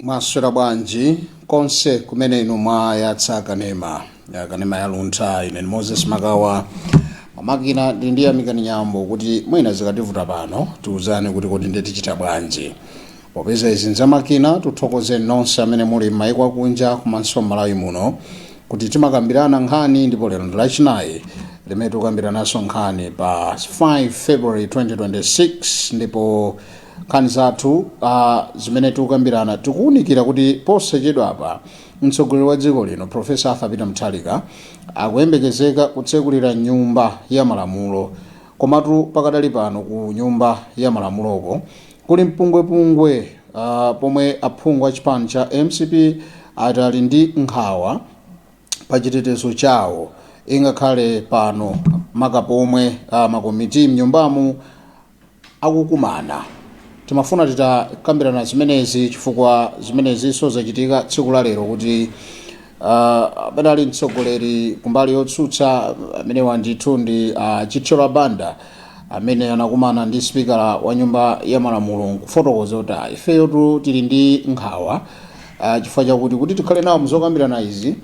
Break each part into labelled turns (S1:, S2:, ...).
S1: Mwaswera bwanji konse kumene inu mwayatsa kanema ya luntha. Ine ni Moses Magawa pamakina ndi Amikani Nyambo kuti mwina zikativuta pano tiuzane kuti kodi tichita bwanji. Popeza izi nzamakina tuthokoze nonse amene muli m'mayiko akunja komanso m'Malawi muno kuti timakambirana nkhani, ndipo lero ndi lachinayi limene tikukambiranaso nkhani pa 5 February 2026 ndipo nkhani zathu zimene tikukambirana tikuwunikira kuti posachedwa apa mtsogoleri wa dziko lino Profesa Arthur Peter Mutharika akuyembekezeka kutsekulira nyumba ya malamulo. Komatu pakadali pano ku nyumba ya malamuloko kuli mpungwepungwe pomwe aphungu a chipani cha MCP atali ndi nkhawa pa chitetezo chawo, ingakhale pano makapomwe makomiti mnyumbamu akukumana. Timafuna titakambirana zimenezi chifukwa zimenezi zachitika tsiku la lero kuti badali mtsogoleri kumbali yotsutsa amene wandithu ndi Chitcholo Banda amene anakumana ndi spikala wa nyumba ya malamulo kufotokoza kuti ifeyo tili ndi nkhawa chifukwa chakuti kuti tikhale nawo mzokambirana izi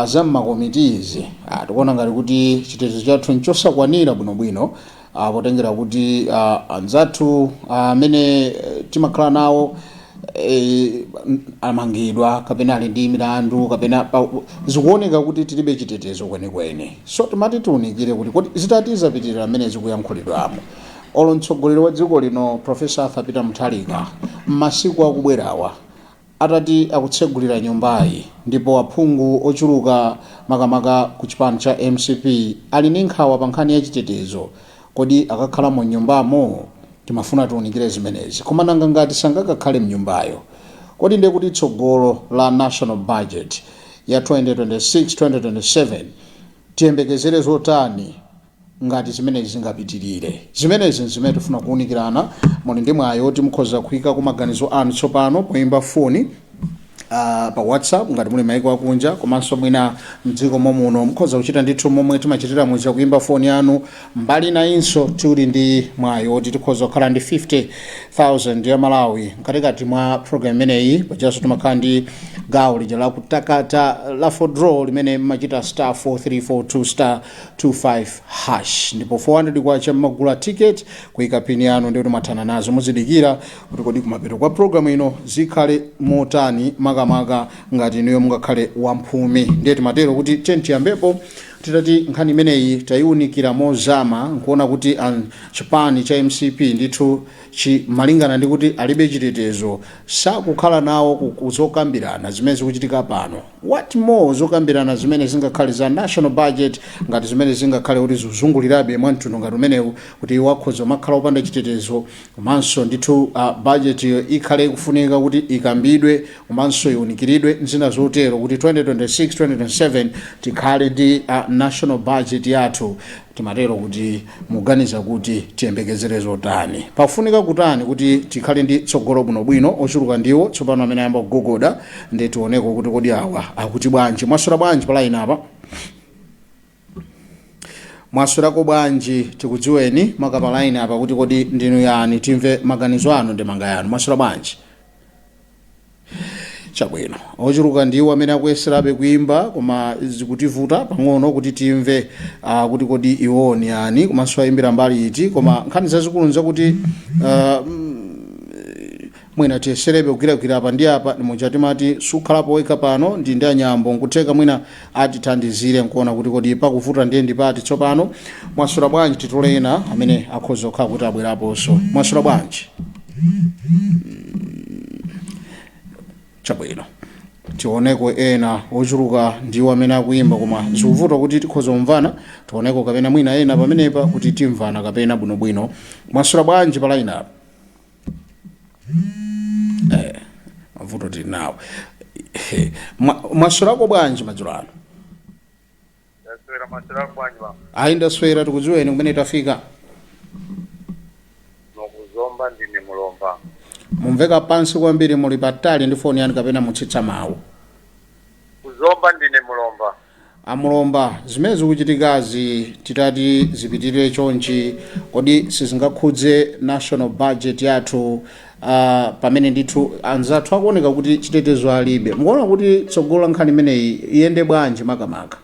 S1: za makomiti izi tikuona ngati kuti chitetezo chathu nchosakwanira bwinobwino potengera kuti anzathu amene timakhala nawo amangidwa kapena ali ndi milandu kapena zikuoneka kuti tilibe chitetezo kwenikweni. So timati tiunikire kuti kodi zitati zapitirira amene zikuyankhulidwamo. Olo mtsogoleri wa dziko lino Profesa Arthur Peter Mutharika m'masiku akubwerawa atati akutsegulira nyumbayi, ndipo aphungu ochuluka makamaka ku chipani cha MCP ali ndi nkhawa pa nkhani ya chitetezo. Kodi akakhala mu nyumbamo? Timafuna tiunikire zimenezi. Koma nanga ngati sangakakhale mnyumbayo, kodi ndiye kuti tsogolo la national budget ya 2026-2027 tiyembekezere zotani ngati zimenezi zingapitirire? Zimenezi zimene tifuna kuunikirana. Muli ndi mwayo timukhoza kuyika ku maganizo anu tsopano poyimba foni pa WhatsApp ngati muli mayiko akunja, komanso mwina mdziko momuno mukhoza kuchita ndithu momwe timachitira muja kuyimba foni yanu. Mbali nainso tili ndi mwayo kuti tikhoza kukhala ndi 50,000 ya Malawi mkatikati mwa program imeneyi. Pachaso timakhala ndi gawo lija la kutakata la for draw limene mmachita *4342 *25#, ndipo 400 kwacha mmagula ticket kuyika pini yanu ndipo timathana nazo. Muzidikira kuti kodi kumapeto kwa program ino zikhale motani makamaka ngati niyo mungakhale wamphumi. Ndiye timatero kuti tiyambepo titati nkhani imeneyi tayiunikira mozama nkuona kuti chipani cha MCP ndithu malingana ndi kuti alibe chitetezo sakukhala nawo kuzokambirana zimene zikuchitika pano. What more zokambirana zimene zingakhale za national budget ngati zimene zingakhale kuti zizungulirabe mwamtundu ngati umenewu kuti wakhoza makhala opanda chitetezo, komanso ndithu budget ikhale kufunika kuti ikambidwe komanso iunikiridwe nzina zotero kuti 2026-2027 tikhale ndi national budget yathu. Timatero kuti muganiza kuti tiyembekezere zotani, pafunika kutani kuti tikhale ndi tsogolo bwinobwino. Ochuluka ndiwo tsopano amene ayamba kugogoda ndi tioneko kuti kodi awa akuti bwanji. Mwaswera bwanji pa line apa? Mwaswerako bwanji? Tikudziweni makapa line apa kuti kodi ndinu yani, timve maganizo anu ndi manga yanu. Mwaswera bwanji? Chabwino, ochuluka ndiwo amene akuyeserabe kuimba koma zikutivuta pang'ono kuti timve kuti kodi iwoni yani komanso ayimbira mbali iti. Koma nkhani zazikulu nzakuti mwina tiyeserebe kugwiragwira apa ndi apa ndimuja timati sukhalapo weka pano ndi anyambo nkutheka mwina atithandizire nkuona kuti kodi pakuvuta ndiye ndipati tsopano. Mwaswera bwanji? Titole ena amene akhoza kukhala kuti abweraponso. Mwaswera bwanji? Chabwino, tioneko ena ochuluka ndiwo amene akuimba koma zikuvuta kuti tikhoza kumvana. Tioneko kapena mwina ena pamenepa kuti timvana kapena bwinobwino. Mwaswera bwanji pa line apa? Mavuto tili nawo. Mwaswerako bwanji madzulo ano?
S2: Mwaswera bwanji ba?
S1: Ayi ndaswera. Tikudziweni kumene tafika?
S2: Nokuzomba ndine Mulomba.
S1: Mumveka pansi kwambiri, muli patali ndi foni yanu kapena mutsitsa mawu?
S2: Kuzomba ndine Mulomba.
S1: Mulomba, zimene zikuchitikazi titati zipitirire chonchi, kodi sizingakhudze national budget yathu pamene ndithu anzathu akuoneka kuti chitetezo alibe, mukuona kuti tsogolo la nkhani imeneyi iyende bwanji makamaka?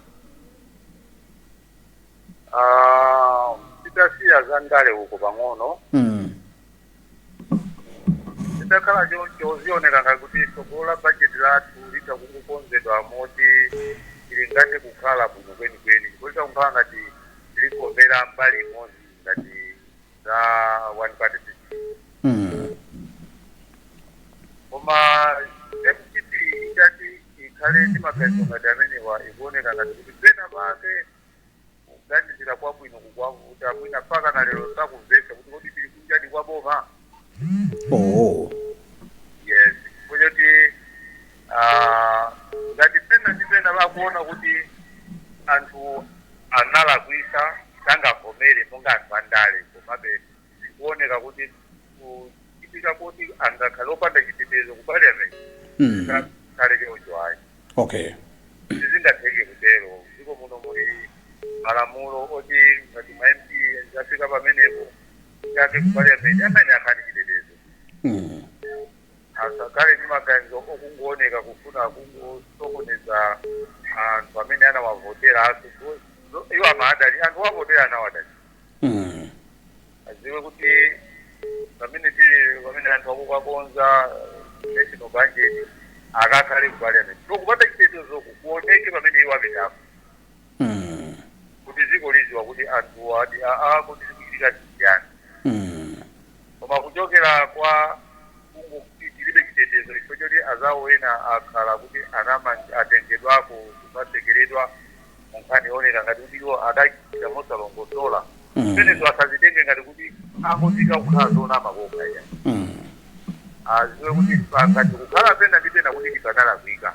S2: Tidasiya zandale uko pang'ono. Tidakhala choncho zioneka ngati kuti tsogolo la bajeti lathu litakungokonzedwa moti ili ngati kukhala bwino kwenikweni, kuita kukhala ngati tilikomera mbali imodzi ngati za one party system. Koma MTP ingati ikhale ndi maganizo ngati amenewa ikuoneka ngati kuti pena pake kuganizira kwabwino kukwavuta mwina mpaka na lero sakumvesa kuti kodi tili kunjani kwa boma. Yes, kuti ngati pena ndi pena bakuona kuti anthu analakwisa sangavomere monga anthu andale, komabe zikuoneka kuti kuchitika kuti angakhale opanda chitetezo ku parliament kale choncho ayi.
S1: Okay.
S2: Sizingatheke kutero, dziko muno muli malamulo oti ngati ma MP afika pamenepo yake ku parliament amene akhali chitetezo. Asakale ndi maganizo okungooneka kufuna kungosokoneza anthu amene anawavotera asu iwo amadali anthu wavotera anawadali. Aziwe kuti pamene anthu akukwakonza national budget akakhale ku parliament kupata chitetezo kuoneke pamene iwo apitapo kuti dziko lidziwa kuti anthu ati kuti zikuchitika chiyani. Koma kuchokera kwa tilibe chitetezo icho choti azawo ena akhala kuti atengedwako kusasekeredwa munkhani oneka ngati kuti iwo adachita mosalongosola zimenezo asazitenge ngati kuti angotika kukhala zona makoka iya. Aziwe kuti ngati kukhala pena ndi pena kuti tikanalakwika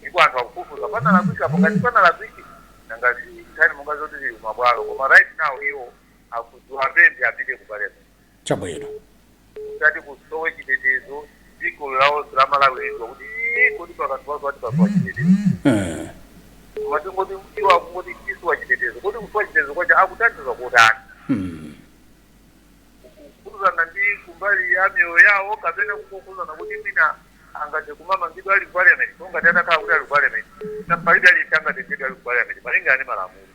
S2: iko anthu akufufuza panalakwikapo ngati panalakwiki nangati nkhani monga zoti zili kumabwalo, koma right now iwo akudziwa pende apite ku parliament.
S1: Chabwino.
S2: Ngati kusowe chitetezo dziko lawo lamalawizwa kuti kodi pakati pazo ati pasowa chitetezo. Koma tingoti iwo akungoti chisuwa chitetezo, kodi kusowa chitetezo kwacha akutandiza kotani. Kukuzana ndi kumbali ya mioyo yawo kapena kukuzana kuti mina angate kumama ndido ali ku parliament, ngati atakhala kuti ali ku parliament na palibe ali tangatengedwa ali ku parliament malinga ani malamulo.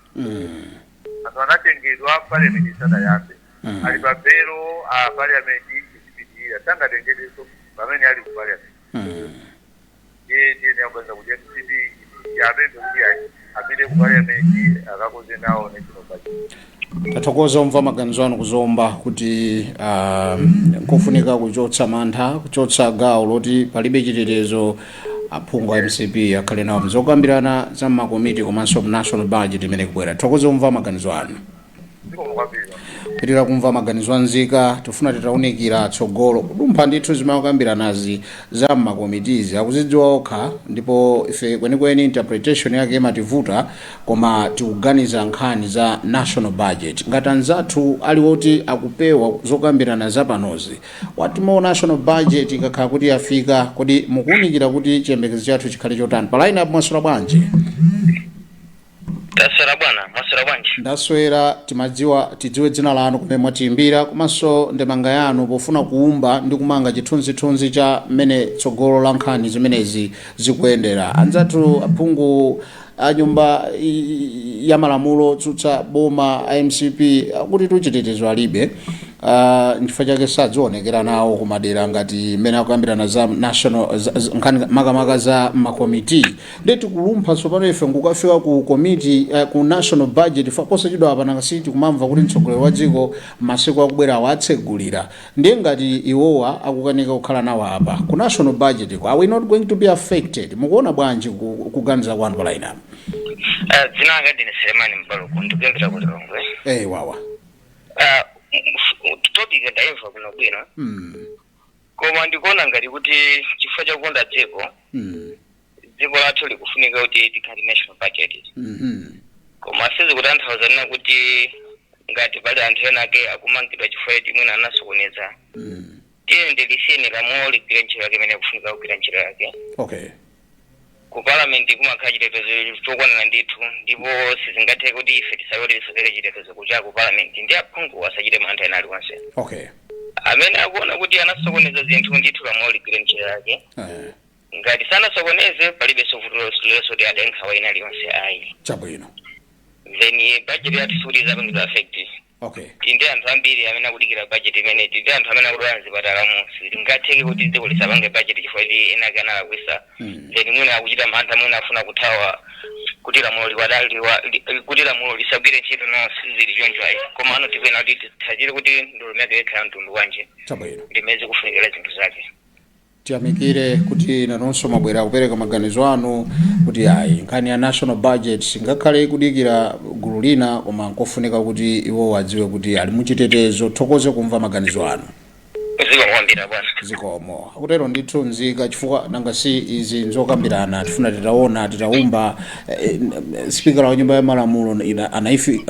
S2: Anthu anatengedwa parliament isanayambe. Ali pabelo a parliament ichipitirira tangatengedeso pamene ali ku parliament. Ndiye akwanza kuti MTP yapende kuti apite ku parliament akakoze nawo national budget.
S1: Tathokoza umva maganizo anu kuzomba kuti kofunika kuchotsa mantha, kuchotsa gawo loti palibe chitetezo aphungu a MCP akhale nawo mzokambirana za makomiti komanso national budget imene kubwera. Tathokoza umva maganizo anu. Pitira kumva maganizo anzika, tufuna titaunikira tsogolo kudumpha ndithu zimakambiranazi za makomitizi akuzidziwa okha, ndipo ife kwenikweni interpretation yake imativuta, koma tikuganiza nkhani za national budget. Ngati anzathu ali woti akupewa zokambirana za panozi, watimo national budget ikakhala kuti yafika, kodi mukuunikira kuti chiyembekezo chathu chikhale chotani? Pa line up mwaswera bwanji?
S3: Ndaswera bwana, mwaswera bwanji?
S1: Ndaswera, tidziwe dzina lanu kumene mwatiimbira komanso ndemanga yanu pofuna kuumba ndi kumanga chithunzithunzi cha mmene tsogolo la nkhani zimenezi zikuyendera. Anzathu aphungu a nyumba ya malamulo tsutsa boma a MCP kuti tuchitetezo alibe, nchifukwa chake sadzionekera nawo kumadera ngati mmene akuyambirana za national nkhani makamaka za makomiti. Ndeti kulumpha tsopano ife ngukafika ku komiti ku national budget posachedwa apananga siti kumamva kuti mtsogoleri wa dziko masiku akubwera awatsegulira. Ndiye ngati iwowa akukanika kukhala nawo apa ku national budget, are we not going to be affected? Mukuona bwanji kuganiza kwanu pa line up?
S3: Dzina langa ndine Selemani Mbaluku, ndikuyambira ku Lilongwe.
S1: Wawa.
S3: Topic ndaimva kuno bwino. Koma ndikuona ngati kuti chifukwa chakukonda dziko, dziko lathu likufunika kuti tikhale national budget. Koma sizikutanthauza kuti ngati pali anthu ena ake akumangidwa chifukwa choti mwina anasokoneza. Tiye ndilisiyeni lamulo ligwire ntchito yake imene kufunika kugwira ntchito yake.
S1: Okay.
S3: Ku parliament kumakhala chitetezo chokwanira ndithu, ndipo sizingatheke kuti ife tisalote tisokere chitetezo kuchaka ku parliament ndi aphungu asachite mantha ena aliwonse.
S1: Okay.
S3: amene akuona kuti anasokoneza zinthu ndithu lamulo ligwire ntchito yake. Ngati sanasokoneze palibe sovutoleso ti adenkha waina liyonse ayi.
S1: Chabwino.
S3: Then budget yathu suti zapangidwa affect.
S1: Okay.
S3: Tinde anthu ambiri amene akudikira budget imene tinde anthu amene akudwala mzipatala munsi tingatheke kuti dziko lisapange budget chifukwa kuti ena ake analakwisa. Then mwina akuchita mantha mwina afuna kuthawa kuti lamulo kuti lamulo lisagwire ntchito nonse zili choncho ayi. Koma ano tipena kuti tithachire kuti ndalama yake ikhala mtundu wanji.
S1: Chabwino.
S3: Ndimezi kufunikira zinthu zake.
S1: Tiyamikire kuti nanonso mabwera kupereka maganizo anu kuti ayi nkhani ya national budget ngakhale kudikira gulu lina koma nkofunika kuti iwo wadziwe kuti ali muchitetezo. Thokoze kumva maganizo anu. Zikomo akutero ndithu nzika chifukwa nanga si izi nzokambirana tifuna titaona titaumba speaker wa nyumba ya malamulo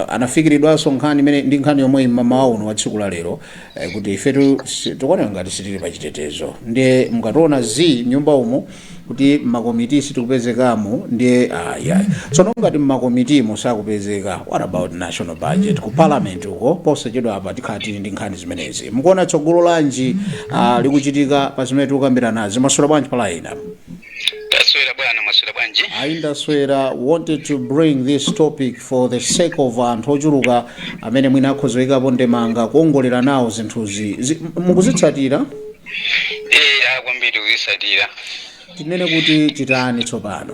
S1: anafikiridwanso nkhani imene ndi nkhani yomwe mama uno wa tsiku la lero kuti ifetu tikuoneka ngati sitili pa chitetezo. Ndiye mukationa nyumba umo kuti makomiti sitikupezekamo ndiye tsono ngati mmakomiti musakupezeka, what about national budget ku parliament uko posachedwa apa tikhati ndi nkhani zimenezi. Mukuona tsogolo lanji likuchitika pa zimene tikukambirana nazi. Maswera bwanji pala ina?
S4: Taswera bwana, maswera bwanji?
S1: Ndaswera. Wanted to bring this topic for the sake of anthu ochuluka amene mwina akhozoikapo ndemanga kuongolera nawo zinthuzi. Mukuzitsatira?
S4: Kwambiri kuzitsatira.
S1: Tinene kuti chitani tsopano?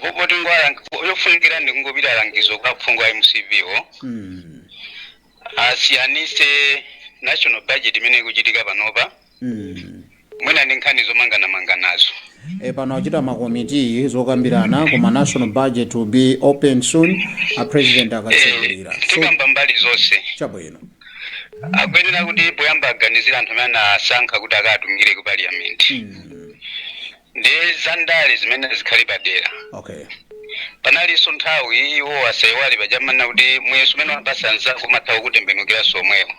S4: Popo tingwala yofunikira ndikungopita langizo kwa phungu wa MCVO. Asiyanise national budget imene ikuchitika panopa. Mwina ndi nkhani zomangana nazo.
S1: Pano achita makomiti zokambirana koma national budget will be open soon. A president akatsegulira.
S4: Tikamba mbali zonse.
S1: Chabwino.
S4: Akwenera kuti poyamba aganizira anthu amene asankha kuti akatumikire ku parliament. Ndi zandale zimene zikhali padera.
S1: Okay.
S4: Panalinso nthawi iwo asaiwali pajamana kuti mweso umene wapasa nzako mathawa kutembenukira somwewo.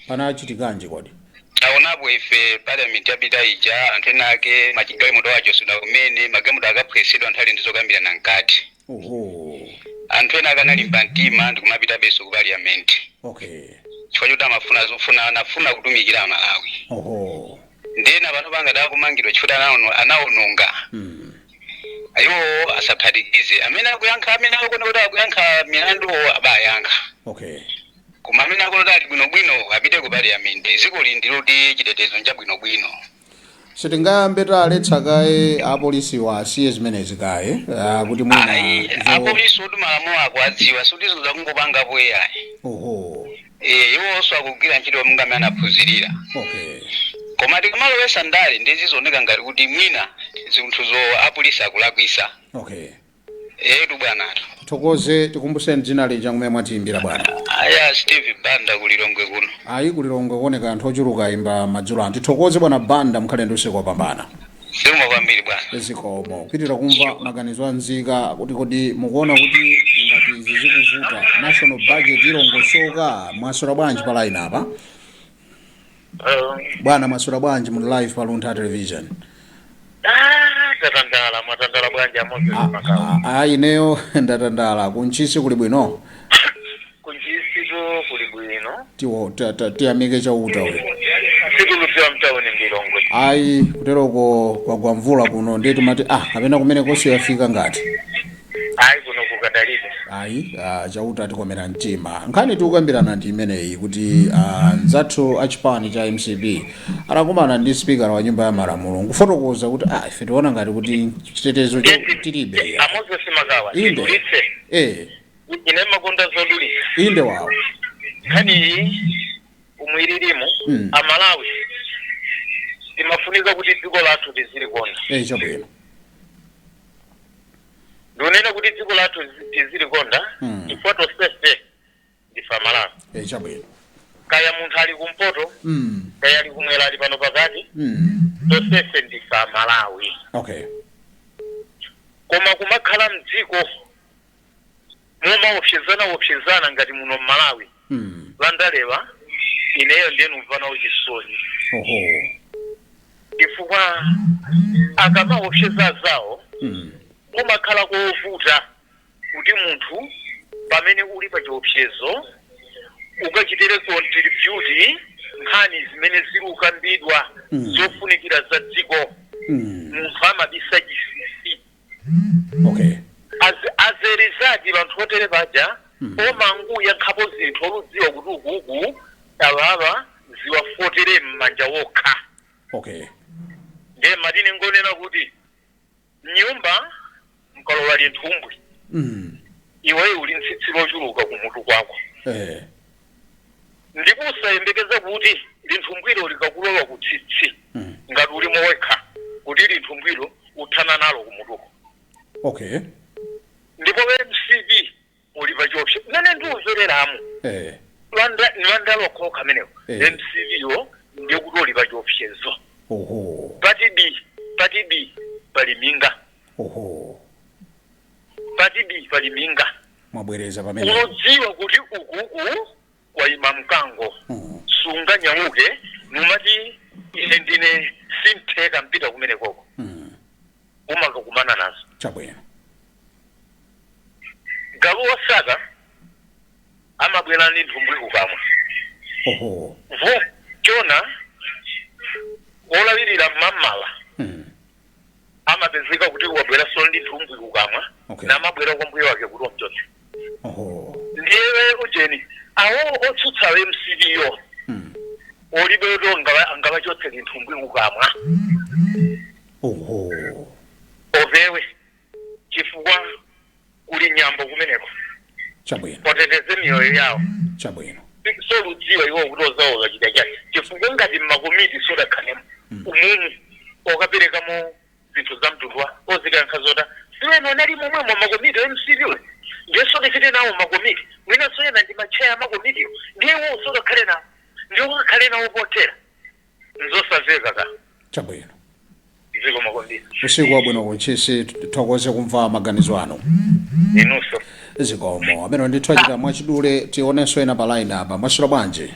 S1: Panachitikanji kodi?
S4: Taonapo ife parliament yapita ija anthu ena ake machigalimoto wacho suda kumene magalimoto akapwesedwa anthu ali ndizokambirana nkati. Anthu ena akanalimba mtima ndikumapita beso ku parliament.
S1: Okay.
S4: Chifukwa choti anafuna kutumikira Malawi. Ndena pano pangada kumangidwa chifukwa anaononga. Ayo asaphatikize amene akuyankha amene akona kuti akuyankha milandu abayankha.
S1: Okay.
S4: Koma amene akona ali bwinobwino apite ku parliament ziko lindiro kuti chitetezo nja bwinobwino.
S1: Sitingayambe taletsa kaye apolisi wasiye zimenezi kaye kuti mwina
S4: apolisi oti malamulo akwadziwa suti zoza kungopanga poyera. Iwo so akugwira ntchito munga amene anaphunzirira.
S1: Okay.
S4: Koma tikamalowa ndale ndizizoneka ngati kuti mwina zinthu zo apolisi akulakwisa.
S1: Okay.
S4: Bwanato.
S1: Thokoze tikumbuseni dzina lija kumene mwatiimbira bwana.
S4: Steve Banda kulilongwe kuno.
S1: Kulilongwe kuoneka anthu ochuluka imba madzulo anthu. Thokoze bwana Banda mkhale ndi usiku wapambana.
S4: Sima kwambiri bwana.
S1: Zikomo. Kupitira kumva maganizo anzika kuti kodi mukuona kuti ngati izi zikuvuta national budget ilongosoka. Mwaswera bwanji pala ina apa? Bwana mwaswera bwanji mu live pa Luntha television.
S2: Tatandala mwatandala bwanji amozi makawa.
S1: Ineyo ndatandala kunchisi kuli bwino.
S2: Kunchisi to kuli bwino.
S1: Tiyamike chauta we.
S2: Sikulupia mtauni Lilongwe.
S1: Kuteroko kwagwa mvula kuno ndeti mati kapena kumene konse yafika ngati.
S2: Kuno kukadalibe.
S1: Chauta tikomera mtima. Nkhani tikukambirana ndi imeneyi kuti nzathu achipani cha MCB arakumana ndi speaker wa nyumba ya malamulo kufotokoza kuti ife tiona ngati kuti chitetezo tilibe.
S2: Amozo simakawa.
S1: Inde.
S2: Ine makonda zodulisa.
S1: Inde wawo.
S2: Kani umwiririmu amalawi timafunika kuti dziko lathu tizili konda.
S1: Chabwino.
S2: Ndonena kuti dziko lathu tizili konda chifukwa sese ndifa Malawi.
S1: Chabwino.
S2: Kaya munthu ali kumpoto kaya ali kumwera ali pano pakati sese ndifa Malawi.
S1: Okay.
S2: Koma kumakhala mdziko moma opsezana ngati muno Malawi. Vandaleva ineyo ndenu mvana uchisoni. Chifukwa akama opseza zawo kumakhala kovuta kuti munthu pamene uli pa chiopsezo ukachitire contribute nkhani zimene zikukambidwa zofunikira za dziko mfama bisajisisi
S1: okay
S2: azerizati vanthu otere paja omanguya nkhapo zinthu oludziwa kuti ukuku ababa ziwafotere m'manja wokha
S1: okay
S2: ndiye matini ngonena kuti nyumba mkalola linthungwi iweyo uli ntsitsiro ochuluka kumutu kwako ndipo usayembekeza kuti linthungwilo likakulowa kutsitsi ngati ulimo wekha kuti linthungwilo uthana nalo kumutuko
S1: okay
S2: ndipo MCV uli pachiopsezo nane ndiuzereramu niwandalo khoka amenewo MCV yo ndiye kuti uli pachiopsezo pati B paliminga pati B paliminga
S1: mwabwereza pamene
S2: unodziwa kuti ukuku kwaima mkango sunga nyamuke numati ine ndine sintheka mpita kumene koko umakakumana nazo
S1: chabwino
S2: galu wasaka amabwera ndi nthumbwi kukamwa chona olawirira mmamala amapezeka kuti wabwera so ndi nthumbwi kukamwa namabwera kwa mbuye wake kuti omchotse ndiye ujeni awo otsutsa MCV yo olibeto angabachotse nthumbwi kukamwa ovewe chifukwa kuli nyambo kumeneko
S1: chabwino
S2: poteteze miyoyo yawo
S1: chabwino
S2: so ludziwa iwo kuti ozawoza chita chake chifukwa ngati mmakomiti sodakhalemo umumu okaperekamo zinthu za mtundwa ozikankha zota siweno nali momwemo makomiti MCV ndiye sodachite nawo makomiti mwina soyena ndi macheya makomitiwo ndiye wo sodakhale nawo ndiye ukakhale nawo potera nzosaveka ka
S1: chabwino
S2: ziko makomiti
S1: usiku wabwino kunchisi thokoze kumva maganizo ano
S2: inuso
S1: zikomo amene ndithwachita mwachidule tionenso ena pa line apa mwaswera bwanji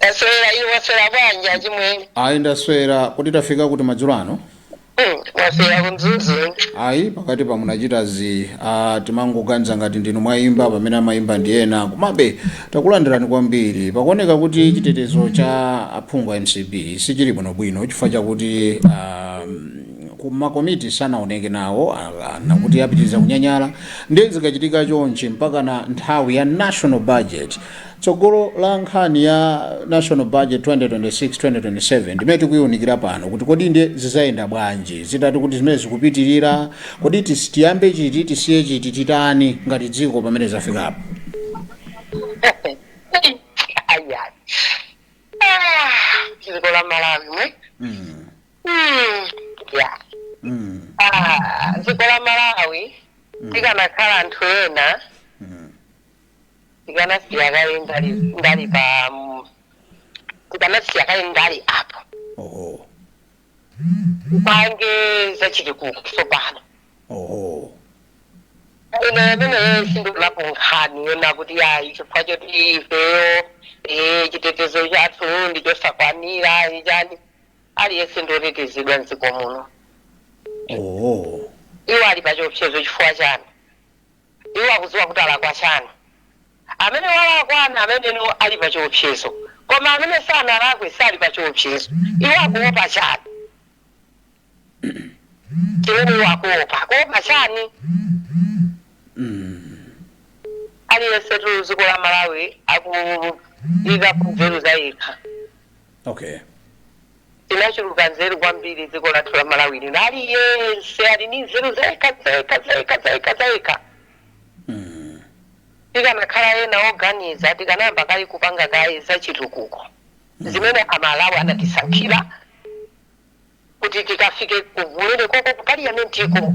S5: aswera iwo waswera bwanji achimwene
S1: ayi ndaswera kuti tafika kuti madzulo ano
S5: waswera kunzuzu
S1: ayi pakati pa munachita timangoganiza ngati ndinu mwayimba pamene amayimba ndi ena komabe takulandirani kwambiri pakuoneka kuti chitetezo cha aphungu a MCB sichili bwinobwino chifukwa chakuti kumakomiti sanaoneke nawo nakuti apitiriza kunyanyala ndiye zikachitika chonchi mpaka na nthawi ya national budget tsogolo la nkhani ya national budget 2026-2027 ndimene tikuyunikira pano kuti kodi ndiye zizayenda bwanji zitati kuti zimene zikupitirira kodi tiyambe chiti tisiye chiti titani ngati dziko pamene zafikapo
S5: ayani dziko la Malawi dziko la Malawi tikanakhala anthu ena tikanasiya kale ndali pa tikanasiya kale ndali apo pange zachitukuko tsopano ine mene sindulapo nkhani yona kuti ayi chifukwa choti ifeyo chitetezo chathu ndichosakwanira chani aliyense ndotetezedwa mdziko muno iwo ali pachiopsezo chifukwa chani iwo akudziwa kuti alakwa chani amene walakwana amene ali pachiopsezo koma amene sanalakwe sali pachiopsezo iwo akuopa chani chimene iwo akuopa chani aliyense tu dziko la Malawi akuyika kunzeru za yekha tinachuluka nzeru kwambiri dziko lathu la Malawi lino aliyense ali ni nzeru zayekha tikanakhala ena oganiza tikanayamba kale kupanga kaye zachitukuko zimene amalawi anatisankhira kuti tikafike kumene koko ku parliamentiko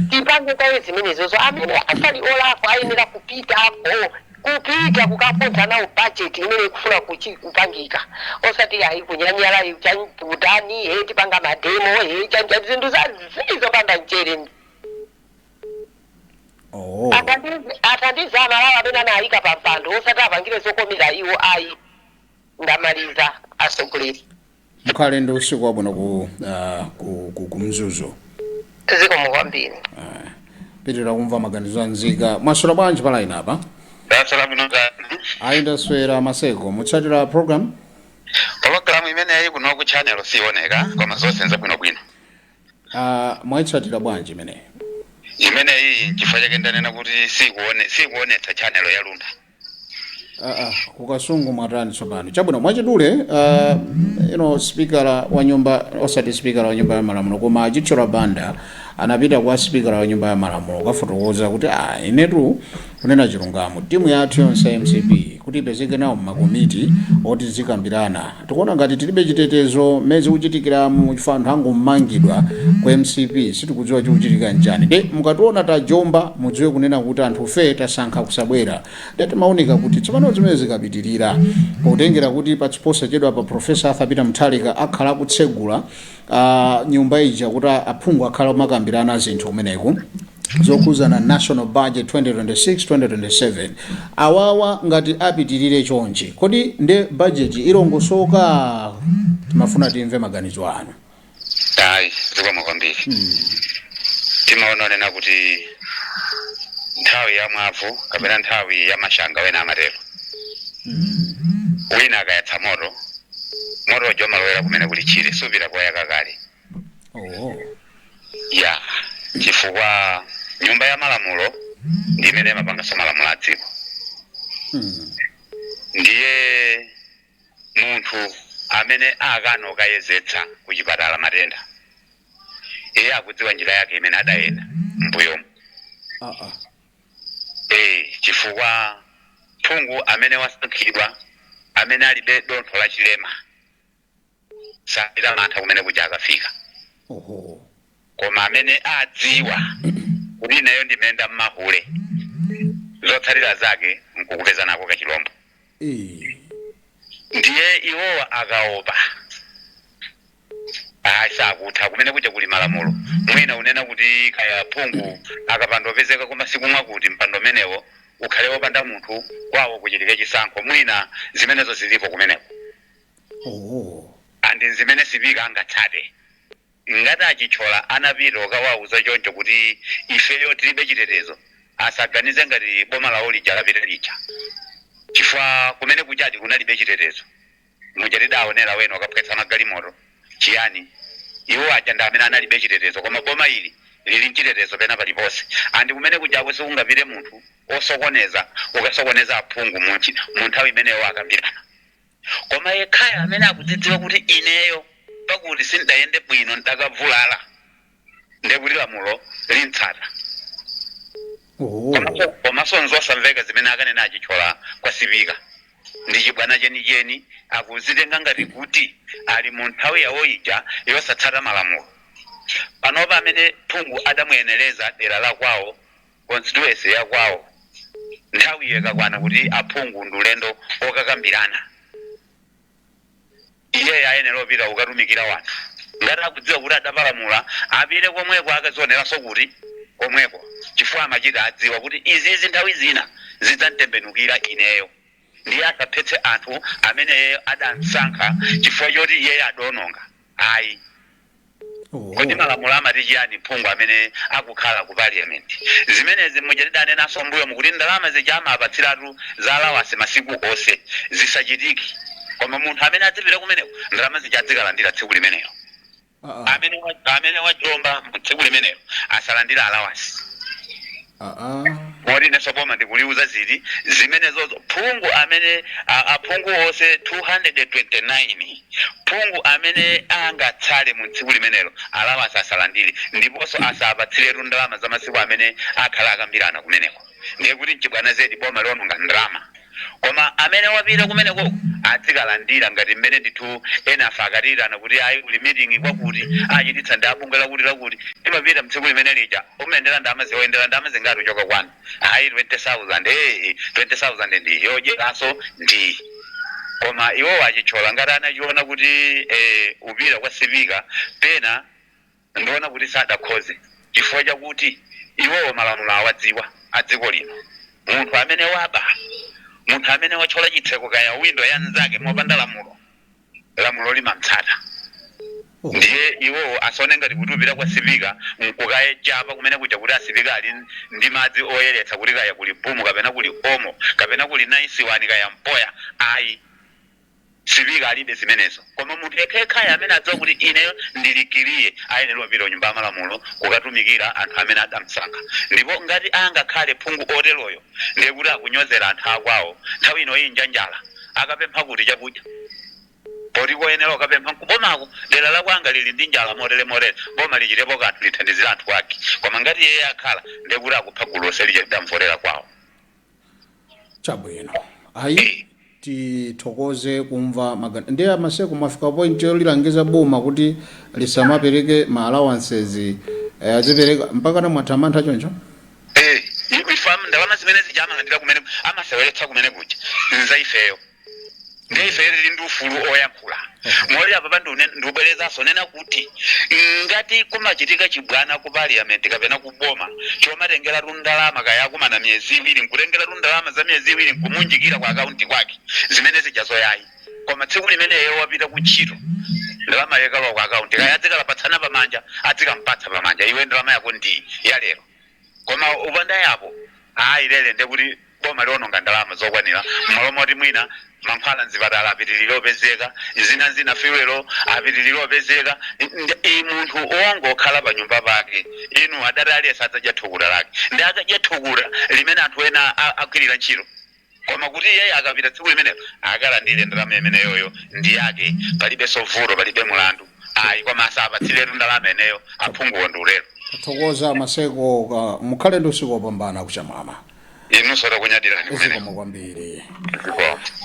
S5: tipange kaye zimenezozo amene asali olakwa ayenera kupita kukapontha nawo budget imene ikufuna kupangika osati ayi kunyanyala utani tipanga mademo zinthu zizopanda mchere atandiza amalawi amene anayika pa mpando osati apangire zokomera iwo ayi ndamaliza asogoleri
S1: mukhale ndi usiku wabwino ku Mzuzu
S5: zikomo kwambiri
S1: pitirira kumva maganizo anzika mwaswera bwanji pa line apa
S4: ndaswera bwino
S1: ayi ndaswera maseko mutsatira program
S4: imeneyi kuno ku channel sioneka koma zosenza bwino.
S1: Mwaitsatira bwanji imeneyi?
S4: Imeneyi chifukwa chake ndanena kuti sikuonetsa channel ya Lunda.
S1: Kukasungu mwatani tsopano. Chabwino mwachidule speaker wa nyumba osati speaker wa nyumba ya malamulo koma achitchula banda anapita kwa speaker wa nyumba ya malamulo kafotokoza kuti inetu kunena chilungamo timu yathu yonse MCP kuti ipezeke nawo makomiti oti zikambirana. Tikuona ngati tilibe chitetezo mezi kuchitikira mu chifano hangu mmangidwa kwa MCP sitikudziwa chikuchitika njani. Mukationa tajomba mudziwe kunena kuti anthu fe tasankha kusabwera. Maoneka kuti tsopano zimene zikapitirira potengera kuti patsiposa chedwa pa Professor Arthur Peter Mutharika akhala kutsegula nyumba ija kuti aphungu akhala makambirana zinthu kumeneko zokuzana national budget 2026-2027 awawa ngati apitirire chonchi kodi nde budget ilongosoka timafuna timve maganizo anu.
S4: Zikoma kwambiri. Timaona kuti nthawi ya mwavu kapena nthawi ya mashanga wena amatero. Wina akayatsa moto jomalowera kumene kuli chire supira kwa yakakale. Ya chifukwa nyumba ya malamulo ndi imene imapangasa malamulo a dziko. Ndiye munthu amene akana kukayezetsa kuchipatala matenda iye akudziwa njira yake imene adayenda mbuyomu. Chifukwa phungu amene wasankhidwa amene alibe dontho la chilema sapita mantha kumene kuja akafika. Koma amene adziwa kuti nayo ndimenda mmahule zotsalira zake nkukupeza nako kachilombo. Ndiye iwowa akaopa sakutha kumene kuja kuli malamulo mwina unena kuti kaya phungu akapandopezeka kwa masiku mwakuti mpando menewo ukhale wopanda munthu kwawo kuchitika chisankho mwina zimenezo zilipo kumeneko. Andi zimene sipika angatsate ngati achichola anapita okawauza choncho kuti ifeyo tilibe chitetezo asaganize ngati boma lawo lija lapita lija chifukwa kumene kuchati kunalibe chitetezo mujatidaonera wena wakapwetsa magalimoto chiyani iwo aja ndi amene analibe chitetezo koma boma ili lili mchitetezo pena paliponse andi kumene kujako sikungapite munthu osokoneza ukasokoneza aphungu mu nthawi imeneyo akambirana. Koma yekhaya amene akudzidziwa kuti ineyo pakuti sindayende bwino ndakavulala ndekuti lamulo lintsata. Komanso nzosamveka zimene akanena achichola kwa sipika ndi chibwana chenicheni akuzitenga ngati kuti ali mu nthawi yawo ija yosatsata malamulo. Panopa amene phungu adamuyenereza dera la kwawo constituency ya kwawo nthawi ikakwana kuti aphungu ndi ulendo okakambirana iye ayenera opita ukatumikira wanthu ngati akudziwa kuti adapalamula apite komweko akazioneranso kuti komweko chifukwa amachita adziwa kuti izizi nthawi zina zidzantembenukira ineyo ndiye asaphetse anthu amene adansankha chifukwa choti iye adononga ayi. Kodi malamulo amati chiyani phungu amene akukhala ku parliament zimenezi mujatidanenanso mbuyo mukuti ndalama zija amapatsiratu za alawasi masiku onse zisachitiki koma munthu amene adzipita kumeneko ndalama zija adzikalandira tsiku limenelo. Amene wajomba tsiku limenelo asalandira alawasi. Mori neso boma ndikuliuza zili zimenezozo phungu amene aphungu onse 229 phungu amene angatsale mu tsiku limenelo alawasi asalandire ndiponso asapatsiretu ndalama za masiku amene akhala akambirana kumeneko. Ndiye kuti mchibwana zedi boma liononga ndalama koma amene wapita kumeneko adzikalandira ngati mmene ndithu ena afakatirana kuti ayi kuli meeting kwakuti achititsa ndi abunge lakuti imapita mtsiku limene lija umendera ndalama ziwoyendera ndalama zingati uchoka kwanu ayi 20,000 20,000 ndi yodyeraso ndi koma iwo achichola ngati anachiona kuti upita kwa sipika pena ndiona kuti sadakhoze chifukwa chakuti iwowo malamulo awadziwa adziko lino. Munthu amene waba munthu amene wachola chitseko kaya windo ya nzake mopanda lamulo limamtsata. Ndiye iwo asone ngati kuti upita kwa sipika nkukaye chapa kumene kuja kuti asipika ali ndi madzi oyeretsa kuti kaya kuli bumu kapena kuli omo kapena kuli 91 kaya mpoya ayi sibiga alibe zimenezo koma muntu ekeka amene adzowa kuti ineyo ndilikiriye ayenera kupita nyumba malamulo kukatumikira anthu amene adamsankha ndipo ngati angakhale phungu oteroyo ndiye kuti akunyozera anthu akwawo nthawi ino injanjala akapempha kuti chakudya poti koyenera ukapempha kubomako dera la kwanga lili ndi njala motere boma lichitepo kanthu lithandizira anthu ake koma ngati yeye akhala ndiye kuti akupha gulu lonse lichidamvolera kwawo
S1: chabwino ayi tithokoze kumva magana ndiye amaseko mafika point lilangiza boma kuti lisamapereke ma allowances azipereka mpaka na mwatamantha choncho
S4: ifamu ndalama zimene zijamangatira kumene amaseweretsa kumene kuja nzaifeyo ndifeyo ndi ufulu oyankhula moli apa bandu ndubwerezaso nena kuti ngati kumachitika chibwana ku parliament kapena kuboma chomatengera ndalama kayakumana myezi iwiri nkutengera ndalama za myezi iwiri nkumunjikira kwa akaunti kwake zimene zijazoyayi koma tsiku limeneyo wapita kuntchito ndalama yekalwa kwa akaunti kaya adzikalapatsana pamanja adzikampatsa pamanja iwe ndalama yako ndi ya lero koma upanda yapo ilele ndekuti boma liononga ndalama zokwanira malomoti mwina mankhwala nzipatala apitiriro opezeka zina fiwelo apitiriro opezeka munthu ongokhala pa nyumba pake inu adati aliyesa adzadya thukuta lake ndi akadya thukuta limene anthu ena agwirira ntchito koma kuti yeye akapita tsiku limenelo akalandire ndalama imeneyoyo ndi yake palibe vuto palibe mulandu koma asapatsiretu ndalama imeneyo aphunguwo ndi ulero
S1: thokoza maseko mukhale ndi usiku wopambana kuchamama
S4: inu sora kunyadirani
S1: usiku kwambiri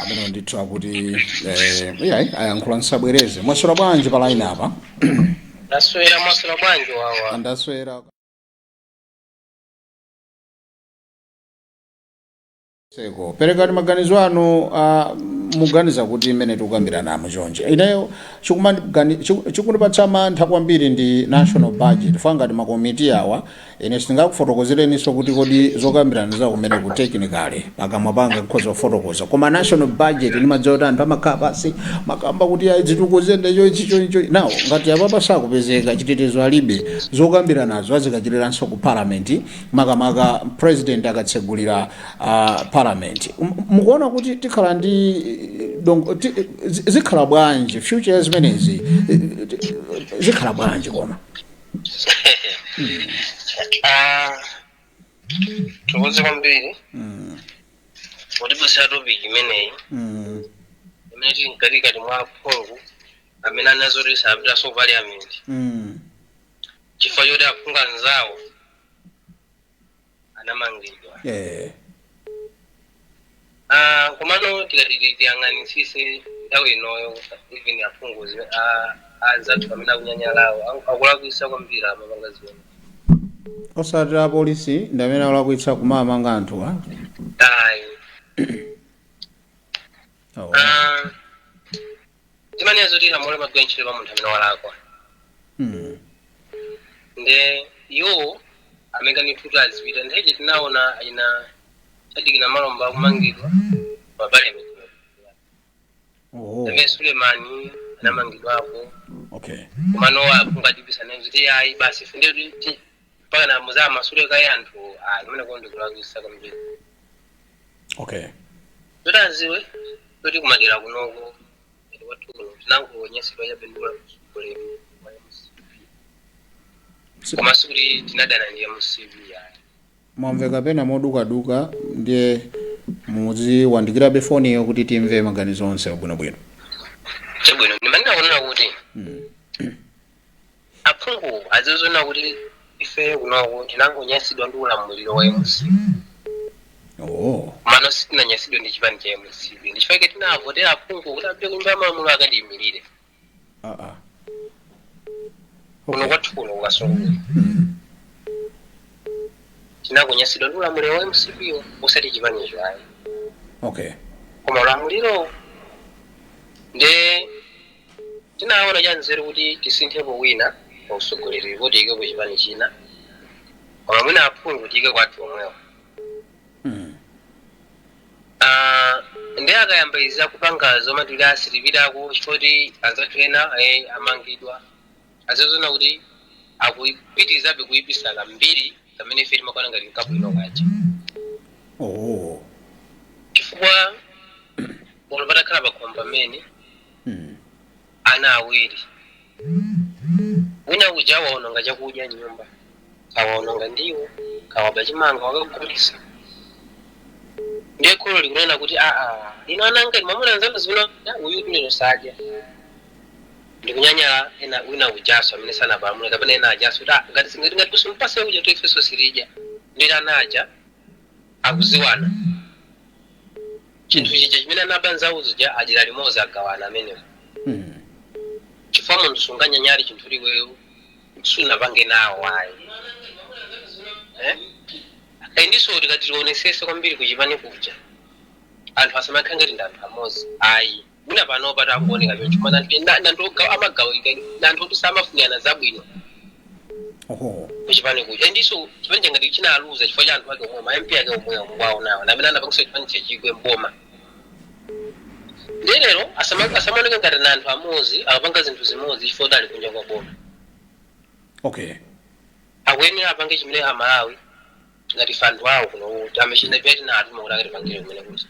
S1: amene ndithu akuti ayankhula nsabwereze mwaswera bwanji pa line apa
S6: ndaswera mwaswera bwanji wawa
S1: ndaswera seko perekani maganizo anu muganiza kuti imene tikukambirana chonje ineyo chikundipatsa mantha kwambiri ndi national budget fangati makomiti awa ine sindingakufotokozereniso kuti kodi zokambirana za kumene ku technically pakamwa panga kukhoza kufotokoza koma national budget ndimadziwa kuti anthu amakhala pasi makamba kuti zitukuze ndecho icho nawo ngati apapa sakupezeka chitetezo alibe zokambiranazo azikachitiranso ku parliament makamaka president akatsegulira parliament mukuona kuti tikhala ndi zikhala bwanji future zimenezi zikhala bwanji koma
S6: tukoze kwambiri kuti busa topic imeneyi imene tili mkatikati mwa phungu amene anazotisa apita so parliament chifukwa choti aphungu anzawo anamangidwa komano tikati tiyang'anisise nthawi inoyo even aphungu anzathu pamene akunyanyalawo akulakwitsa kwambiri amapanga ziwene
S1: osati a polisi ndi amene akulakwitsa kumamanga anthu
S6: timanezo tili amole magwira ntchito pa munthu amene walakwa nde iwo amene futi azipita ntheche tinaona ayina sadikina malomba akumangidwa pa parliament Teve Sulemani anamangidwapo komano aphungu atibisa kuti ayi basi funde kuti mpaka na muzama sule kaya anthu imene konde kulakwitsa kwambiri totaziwe kuti kumadera kunoko watuno tinangoonyesedwa chabendula kusolemu koma sikuti tinadana ndiye musivi yayi
S1: mwamveka pena modukaduka ndiye muziwandikira befoniyo kuti timve maganizo onse abwinobwino
S6: chabwino ndimanena kunena kuti aphungu azizona kuti ife kunoko tinangonyasidwa ndi ulamuliro wa MC mano sitinanyasidwa ndi chipani cha MC ndichifake tinavotera aphungu kuti apite kunyumba malamulo akadiyimirire kuno kwathu kuno kukasungula tinangonyasidwa ndi ulamuliro wa MC usati chipanicho ayi koma ulamuliro nde tinaona chanzeru kuti tisinthepo wina pa usogoleri kuti ike ku chipani china koma mwina aphungu tike kwathu omwewo ndi akayambiriza kupanga zomwe tili asiripirako chifoti anzathu ena amangidwa azizona kuti akupitirizabe kuyipisa kambiri kamene ife timakwana ngati nkabwino kaja chifukwa pano patakhala pakhomba pamene ana awiri wina uja waononga chakudya nyumba kawaononga ndiwo kawaba chimanga wakagulisa ndiye kholo likunena kuti ino ananga mamuna nzanu zino uyu tuneno sadya ndikunyanyala ena wina ujaso amene sanapamule kapena ena ajaso ngati kusimpase uja toifeso sirija ndita anaja akuziwana chinthu chija chimene anabanza uzuja ajira limozi agawana amenewo chifukwa munthu sunganyanyali chinthu liweyo sunapange nawo ayi ndiso tikati tionesese kwambiri kuchipani kuja anthu asamakhala ngati ndi anthu amodzi ayi mwina panopa takuoneka choncho mana anthu amagawika anthu kuti samafunirana zabwino kuchipani kuja ndiso chipani changati chinaluza chifukwa cha anthu ake omwe ma MP ake omwe omwawo nawo namene anapangiso chipani chechigwe mboma lero asamaoneka ngati na anthu amodzi akapanga zinthu zimodzi chifukwa kuti ali kunja kwa boma akuyenera apange chimene amalawi ngati fandu awo kuno amechina peti na atuma kuti akatipangire kumene kuti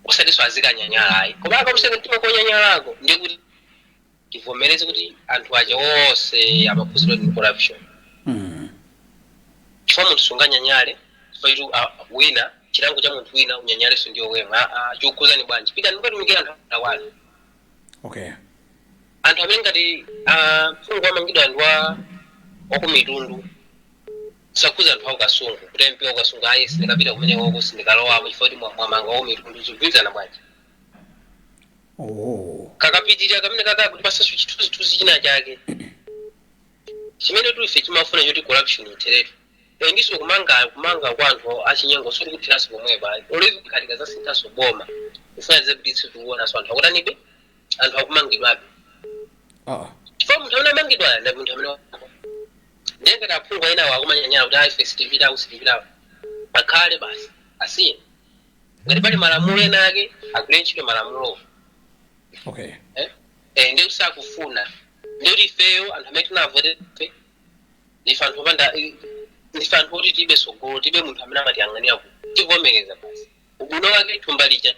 S6: usatiso azikanyanyala ayi koma akamuseka mtima konyanyalako ndiye kuti tivomereze kuti anthu aja onse amaphunziro ndi corruption chifukwa munthu sunganyanyale chifukwa wina chilango cha munthu wina unyanyaleso ndiyo wemwe chikukuzani bwanji pita ndikatumikira anthu awali anthu amene ngati mfungu amangidwa anthu wakumitundu sakuza anthu akukasungu kuti MP wakukasungu ayi sindikapita kumeneko sindikalowapo chifukwa kuti mwamanga wakumitundu zigwirizana bwanji kakapitirira kamene kuti pasaso chithunzithunzi china chake chimene tulife chimafuna choti corruption iteretu ndiso kumanga kwa anthu achinyengo soti kuthiranso pomwepa olevi khalika zasinthaso boma kufuna zebuditsi tukuonaso anthu akutanibe anthu akumangidwabe chifukwa munthu amene amangidwa ndi munthu amene ndiye ngati aphungu ena wakumanyanyala kuti ife sitipita usitipita akhale basi asiye ngati pali malamulo ena ake agwire ntchito malamulo ndiye kuti sakufuna ndiye kuti ifeyo anthu amene tinavotefe ndife anthu opanda ndife anthu oti tibe sogolo tibe munthu amene amatiyang'anira tivomereza basi ubwino wake thumba lija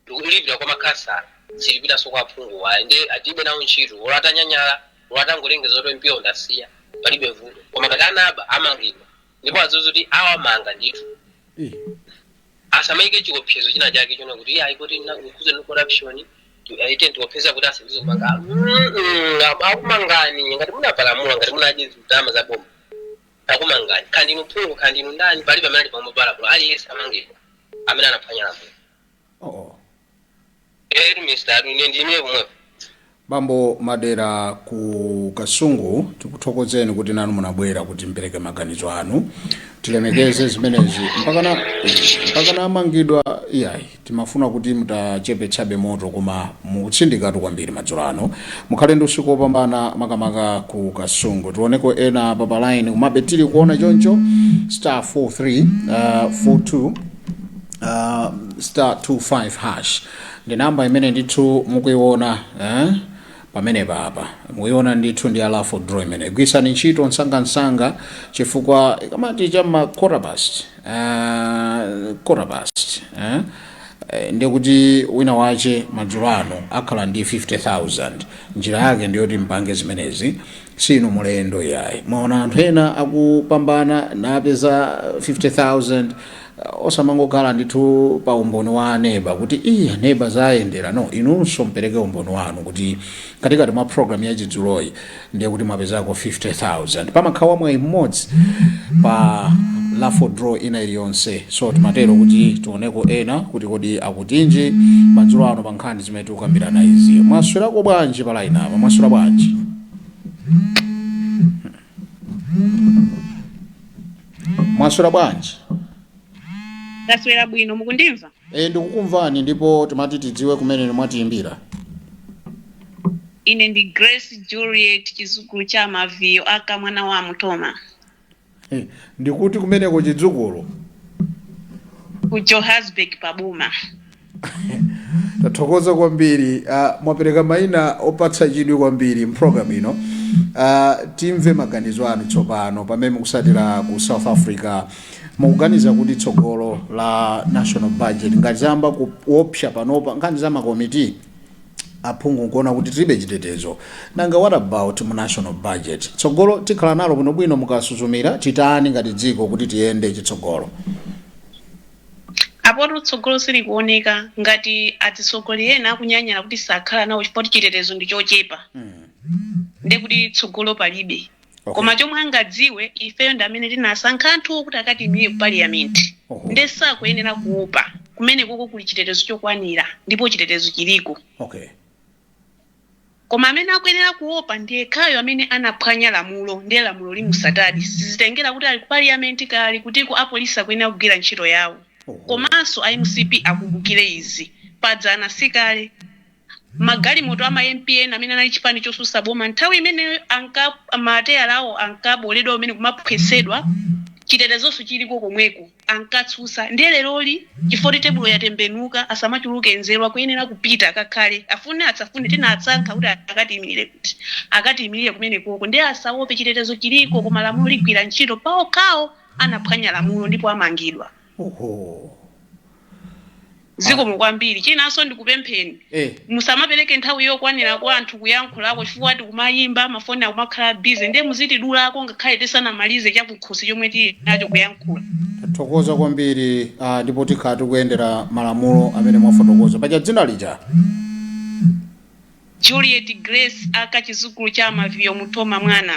S6: likulipira kwa makhasa silipiraso kwa aphungu wayi ndiye atibe nawo ntchito olatanyanyala olatangolengeza kuti MP ndasiya palibe vuto koma ngati anaba amangidwa ndipo azozo kuti awamanga ndithu asamaike chikopsezo china chake chona kuti ayi kuti nkuze no corruption aite ndiopeza kuti asindizo manga akumangani ngati munapalamula ngati munaje ndama za boma akumangani kandi nuphungu kandi ndani palibe amene ali pamopalamula aliyense amangidwa amene anaphwanya lamulo Mr. Ndimye kumwe
S1: Bambo Madera ku Kasungu tikuthokozeni kuti nanu munabwera kuti mpereke maganizo anu tilemekeze zimenezi mpakana amangidwa iyayi timafuna kuti mutachepetsabe moto koma mutsindikatu kwambiri madzulo ano mukhale ndi usiku wopambana makamaka ku Kasungu tioneko ena pa line kumabe tili kuona choncho *4342 *25 hash ndi namba imene ndithu mukuiona pamene papa muiona ndithu ndi alafu draw imene gwisani ntchito nsanga chifukwa kamati chama quarterbast ndiye kuti wina wache madzulo ano akhala ndi 50,000 njira yake ndiyoti mpange zimenezi sinu mulendo yayi mwaona anthu ena akupambana napeza 50,000 osamangokhala ndithu pa umboni wa aneba kuti aneba zayendera no inunso mpereke umboni wanu kuti katikati mwa program ya chidzuloyi ndiye kuti mwapezako 50,000 pamakhawa mwayi mmodzi pa lafo draw ina iliyonse so timatero kuti tioneko ena kuti kodi akutinji madzulo ano pa nkhani zimene tikukambirana izi mwaswerako bwanji pa line apa mwaswera bwanji mwaswera bwanji
S7: Ndaswera bwino mukundimva?
S1: Ndikukumvani ndipo timati tidziwe kumene mwatiimbira.
S7: Ine ndi Grace Juliet chizukulu cha Maviyo aka mwana wa Mutoma.
S1: Ndikuti kumene ko chidzukulu.
S7: Ku Johannesburg pabuma.
S1: Tathokoza kwambiri mwapereka maina opatsa chidwi kwambiri mprogram ino. Timve maganizo anu tsopano pamene mukusatira ku South Africa. Mukuganiza kuti tsogolo la national budget ngati zamba kuopsha panopa ngati za makomiti aphungu kuona kuti tilibe chitetezo. Nanga what about mu national budget? Tsogolo tikhala nalo bwinobwino mukasuzumira titani ngati dziko kuti tiyende chitsogolo.
S7: Apoto tsogolo sili kuoneka ngati atsogoleri ena akunyanyala kuti sakhala nawo chifukwa chitetezo ndi chochepa. Ndi kuti tsogolo palibe. Koma chomwe angadziwe ifeyo ndi amene tinasankha anthu kuti akatimire ku parliament. Ndi sakuyenera kuopa kumene koko kuli chitetezo chokwanira ndipo chitetezo chiliko. Koma amene akuyenera kuopa ndi ekhayo amene anaphwanya lamulo ndi lamulo limusatadi. Sizitengera kuti ali ku parliament kali kuti ku apolisi akuyenera kugwira ntchito yawo. Komanso IMCP akumbukire izi. Padzana sikale magalimoto ama MPN amene anali chipani chosusa boma nthawi imene mateya lawo ankaboledwa amene kumaphwesedwa chitetezoso chiliko komweko ankatsusa ndi leroli chifoti tebulo yatembenuka asamachuluke nzeru kuyenera kupita akakhale afune atsafune tinatsankha kuti akatimirire kumene koko ndi asaope chitetezo chiliko koma lamulo ligwira ntchito paokhawo anaphwanya lamulo ndipo amangidwa. Ziko mukwambiri chinanso ndikupempheni musamapereke nthawi yokwanira kwa anthu kuyankhulako chifukwa tikumayimba mafoni akumakhala busy ndi muzitidulako ngakhale tisanamalize chakukhosi chomwe tili nacho kuyankhula.
S1: Tathokoza kwambiri ndipo tikhala tikuyendera malamulo amene mwafotokoza. Paja dzina lija
S7: Juliet Grace aka chizukulu cha Maviyo Mutoma mwana.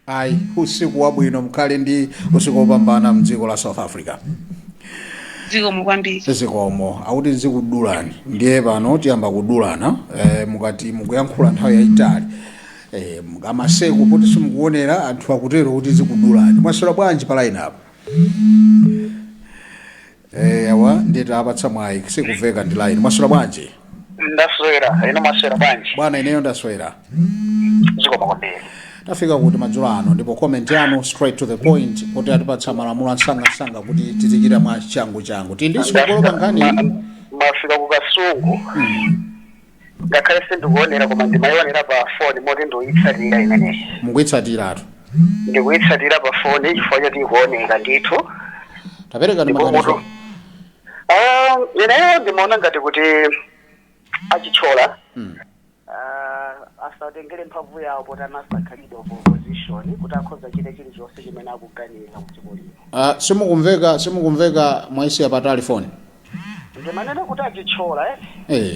S1: Ayi usiku wabwino mkhale ndi usiku wopambana mdziko la South Africa.
S7: Ziko mukwambiri.
S1: Zikomo akuti zikudulani ndiye pano tiyamba kudulana mukati mukuyankhula nthawi yayitali amaseku kuti simukuonera anthu akutero kuti zikudulani. Mwaswera bwanji pa line up? Awa ndita apatsa mwayi sikuveka ndi line. Mwaswera bwanji?
S8: Ndaswera, ino mwaswera bwanji?
S1: Bwana ineyo ndaswera.
S8: Zikomo kwambiri.
S1: Tafika kuti madzulo ano ndipo comment yanu straight to the point kuti atipatsa malamulo ansanga kuti tizichita mwa changu tindisi kukolopa ngani
S8: mafika kukasungu ngakhale sindikuonera koma ndimayionera pa phone moti ndikuitsatira imeneyi.
S1: Mukuitsatiratu?
S8: Ndikuitsatira pa phone chifukwa choti ikuoneka ndithu.
S1: Tapereka ndi maganizo?
S8: Ineyo ndimaona ngati kuti achichola asatengere mphamvu yawo poti anasakhalidwa opposition kuti akhoza chite chilichonse chimene akuganira kudziko lino.
S1: Simukumveka mwaisi patali phone.
S8: Ndimanena kuti achichola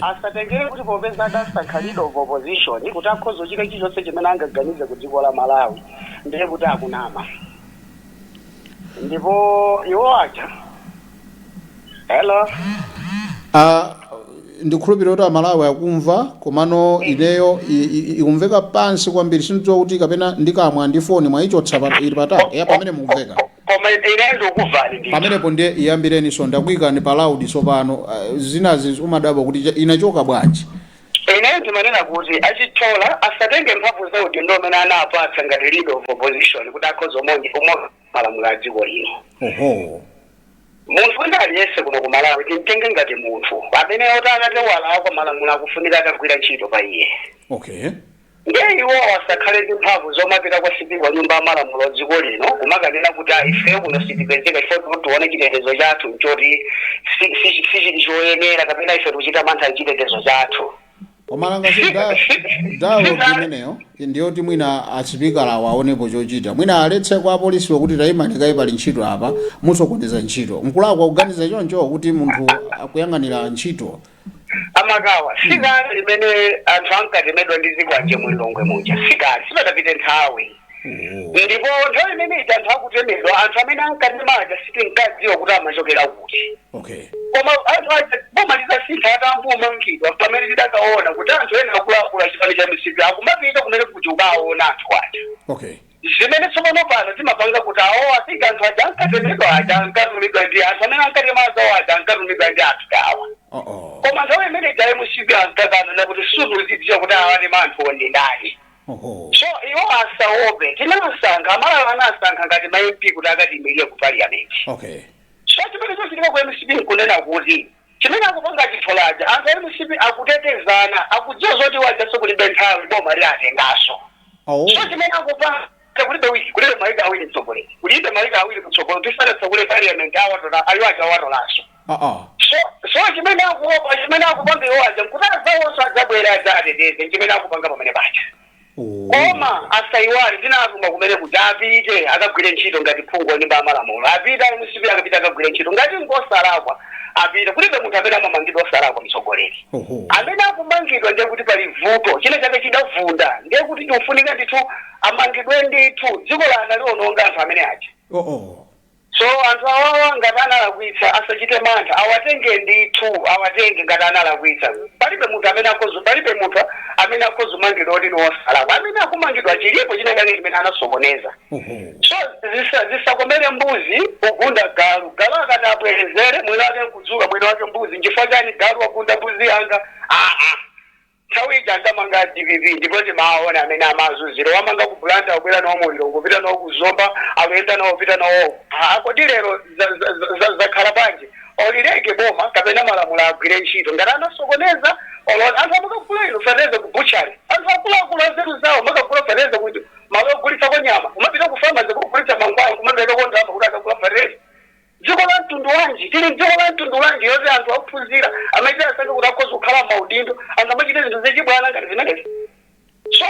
S8: asatengere kuti popeza adasakhalidwa opposition kuti akhoza chite chilichonse chimene angaganize kudziko la Malawi ndiye kuti akunama. Ndipo iwo aja hello
S1: ndikhulupirira kuti Malawi akumva komano ineyo ikumveka pansi kwambiri sindidziwa kuti kapena ndikamwa ndi phone mwayichotsa ili patali pamene mukumveka.
S8: Koma ine ndikuvani ndi.
S1: Pamenepo ndiye iyambireni so ndakuyikani pa loud sopano zinazi umadabwa kuti inachoka bwanji.
S8: Ine ndimanena kuti achichola asatenge mphamvu zawo ndi amene anapatsa ngati leader of opposition kuti akhoza umonje malamulo a dziko lino. Munthu wina aliyese kuno ku Malawi timtenge ngati munthu amene otakate wala kwa malamulo akufunika akagwira ntchito pa iye. Ndiye iwo asakhale ndi mphamvu zomapita kwa sipika nyumba ya malamulo dziko lino kumakanena kuti ife kuno sitipezeka chifukwa tione chitetezo chathu choti sichili choyenera kapena ife tikuchita mantha chitetezo chathu.
S1: Omalanga dialogue imeneyo ndiyoti mwina asipikala aonepo chochita mwina aletse kwa apolisi kuti taimanika pali ntchito apa musokoneza ntchito mkulako akuganiza choncho kuti munthu akuyang'anira ntchito
S8: amagawa sikali limene anthu ankatemedwa ndi zikwanje mulilongwe muja sikali sipadapite nthawi ndipo nthawi imene ita anthu akutemedwa anthu amene ankatemaja sitinkadziwa kuti amachokera kuti koma anthu aja pomaliza sintha atambumangidwa pamene tidakaona kuti anthu ena akuluakulu chipani cha MCP akumapita kumene kuti ukaona anthu aja zimene tsopano pano timapanga kuti asika anthu aja ankatemedwa aja ankatumidwa ndi anthu amene ankatemazawo aja ankatumidwa ndi anthu awa koma nthawi imene ita MCP ankakana kuti suzuzidziwa kuti awatema anthu ndi ndani. So iwo asaope tinasankha amalawi anasankha ngati ma MP kuti akatimirire ku parliament. So chimene chochitika ku MCP nkunena kuti chimene akupanga chitholaja anthu a MCP akutetezana akudziwa zoti wajaso kulibe nthawi boma liatengaso. So chimene akupanga kulibe maika awiri mtsogolera kulibe maika awiri kutsogolera tisanatsa kule parliament awatola ayo aja awatolaso. so chimene akuopa chimene akupanga iwaja nkutazawo sadzabwera adzatedeze chimene akupanga pamene pacha koma asaiwali tinazuma kumene kuti apite akagwire ntchito ngati phungu ndi malamulo apite ali musipi akapita akagwire ntchito ngati ngosalakwa apite kulibe munthu amene amamangidwa osalakwa mtsogoleri amene akumangidwa ndiye kuti pali vuto chine chake chidavunda ndiye kuti chikufunika ndithu amangidwe ndithu dziko lana liwononga anthu amene aja so anthu awawa ngati analakwitsa asachite mantha awatenge ndithu awatenge ngati analakwitsa palibe munthu amene akozumangidwa kuti niwosalakwa amene akumangidwa chilipo chine chake chimene anasokoneza so zisakomere mbuzi kugunda galu akati abwerezere mwina wake nkudzuka mwina wake mbuzi nchifukwa chani galu wagunda mbuzi yanga nthawi ija ndamanga DVV ndipo timaona amene amazunzira wamanga kubulanda wabwera nawo muliro kupita nawo kuzomba aluyenda nawo pita nawo kodi lero zakhala bwanji olileke boma kapena malamulo agwire ntchito ngati anasokoneza anthu amakagula ino fertilizer ku butchery anthu akuluakulu azeru zawo makagula fertilizer kuti malo ogulitsako nyama umapita ku pharmacy kugulitsa mangwayo kumapitako ndalama kuti akagula fertilizer dziko la mtundu wanji tili dziko la mtundu wanji yoti anthu akuphunzira amaitira asake kuti akhoza kukhala maudindo anthu amachita zinthu zachibwana ngati zimenezi so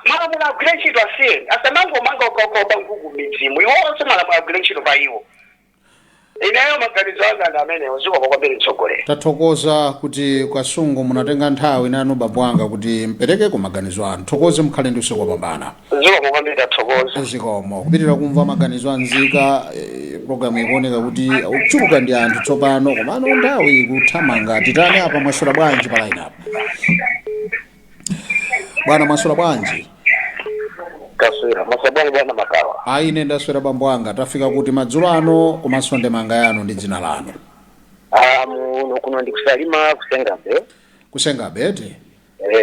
S8: malamulo agwire ntchito asiyeni asamangomanga ukaoba nkhuku midzimu iwonso malamulo agwire ntchito pa iwo ineyo maganizo anga ndi amenewo zikomo kwambiri mtsogoleri
S1: tathokoza kuti kwasungu munatenga nthawi nanu bambo anga kuti mpereke ku maganizo anu thokoze mukhale ndi usiku wabwino
S8: zikomo kwambiri tathokoza
S1: zikomo kupitirira kumva maganizo anzika programu ikuoneka kuti uchuluka ndi anthu tsopano komano nthawi ikuthamanga titani apa mwasula bwanji pa line apa bwana mwasula bwanji
S9: kaswera masabwana bwana makawa
S1: ayi ine ndaswera bambo anga tafika kuti madzulo ano komanso ndemanga yanu ndi dzina lanu
S9: muno kuno ndikusalima
S1: kusengabe eti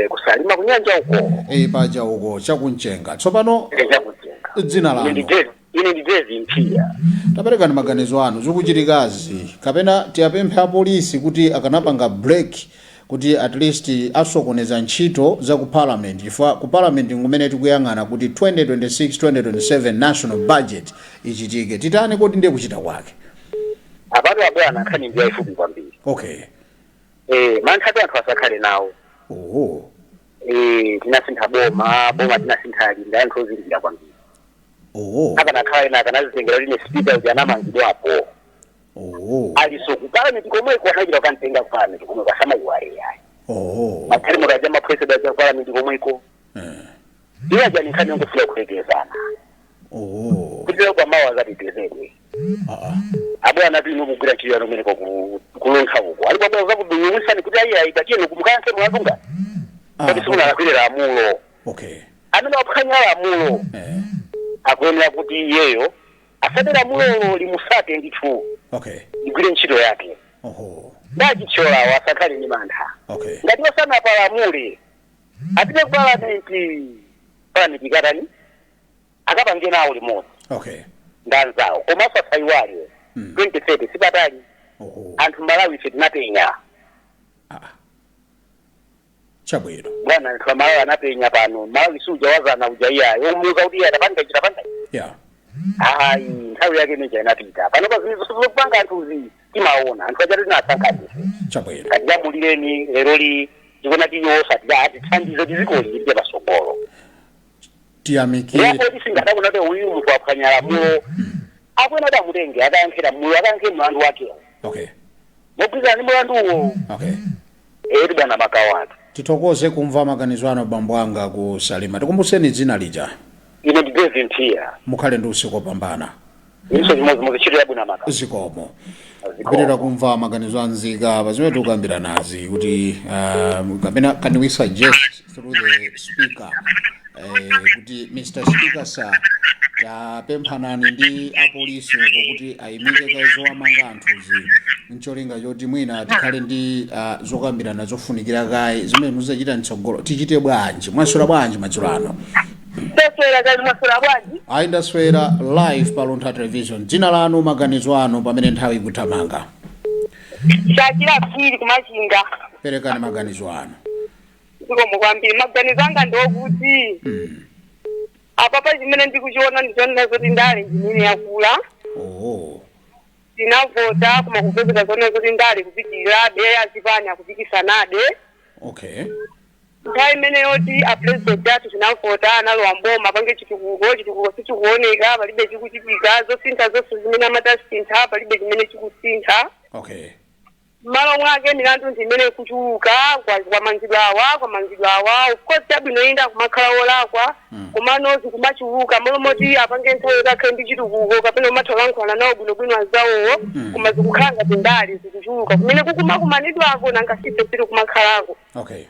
S9: kusalima kunyanja uko
S1: paja uko chakunchenga tsopano dzina lanu
S9: ine ndidezi mpia
S1: taperekani maganizo anu zikuchitikazi kapena tiyapemphe apolisi kuti akanapanga break kuti at least asokoneza ntchito za ku parliament chifukwa ku parliament ngumene tikuyang'ana kuti 2026-2027 national budget ichitike titani kuti ndiye kuchita kwake
S9: apatu abwana nkhani ndiye ifupi kwambiri
S1: okay
S9: manthatu anthu asakhale nawo tinasintha boma tinasintha alinda anthu ozindikira kwambiri akanakhala ena akanazitengera line speaker uja anamangidwapo aliso ku parliament komweko anachita kukantenga ku parliament komweko asamayiwale yayi mathali mukaja mapresident ya parliament komweko iwaja ni nkhani yongofuna kulekezana kutira kwa mawa zatetezedwe abwana bino kugwira chiyano meneko kulonka uko alipo bwana zakudunyumisa ni kuti ayi aitakie nokumkanse mwadunga kati simuna nakwirira amulo amene waphwanya amulo akuyenera kuti iyeyo asadera mulo limusate ndithu igwire ntchito yake ndachichola wasakhale ni mantha ngati wasana palamule apite ku parliament katani akapange nawo limodzi ndanzawo komanso asayiwale 2030 sipatali anthu Malawi ife tinapenya
S1: chabwino
S9: bwana anthu Malawi anapenya pano Malawi suja wazana uja iyayo umuza kuti atapanga nthawi yake neja inapita pano pazinizo sizokupanga anthuzi timaona anthu achati tinasankhaje
S1: chabwino
S9: kati jamulireni leroli tikona tiyosa tithandize tizikoli lipite pasogolo
S1: tiyamikire
S9: yapo tisingadakona kuti uyu munthu waphwanya lamulo akwena damutenge akayankhira mulo akayankhe mlandu wakewo mogwizana ni mulanduwo tibwana makawatu
S1: tithokoze kumva maganizo ano bambo anga kusalima tikumbuseni dzina lija
S9: ine ndidezi mpia
S1: mukhale ndi usiku wopambana
S9: iso chimodzimodzi ntchito yabwino maka
S1: zikomo kupitirira kumva maganizo anzika pazimene tikukambira nazi kuti kapena can we suggest through the speaker kuti Mr. Speaker sir tapemphanani ndi apolisi uko kuti ayimike kaizo wamanga anthuzi ncholinga choti mwina tikhale ndi zokambirana zofunikira kayi zimene muzachita mtsogolo tichite bwanji mwaswera bwanji madzulo ano ayi ndaswera live pa Luntha Television dzina lanu maganizo anu pamene nthawi ikuthamanga
S10: shakira phiri kumachinga
S1: perekani maganizo anu
S10: zikomo kwambiri maganizo anga ndokuti apapa chimene ndikuchiona ndichonena zoti ndali njinini yakula tinavota koma kupezeka zone kuti ndali kupitirirabe azipani akupikisanade.
S1: Okay.
S10: Nthawi imeneyo ti a president athu tinavota analowa mboma pange chitukuko sichikuoneka palibe chikuchitika zosintha zonse zimene amatasintha palibe chimene chikusintha.
S1: Okay.
S10: Malo mwake milandu ndimene kuchuluka kwa mangidwa awa of course abwino inda kumakhala olakwa komano zikumachuluka malo moti apange nthawi yakhe ndi chitukuko kapena umathalankhwana nawo bwinobwino azawowo koma zikukhala ngati ndali zikuchuluka kumene kukumakumanidwako nanga sife sili kumakhalako.
S1: Okay.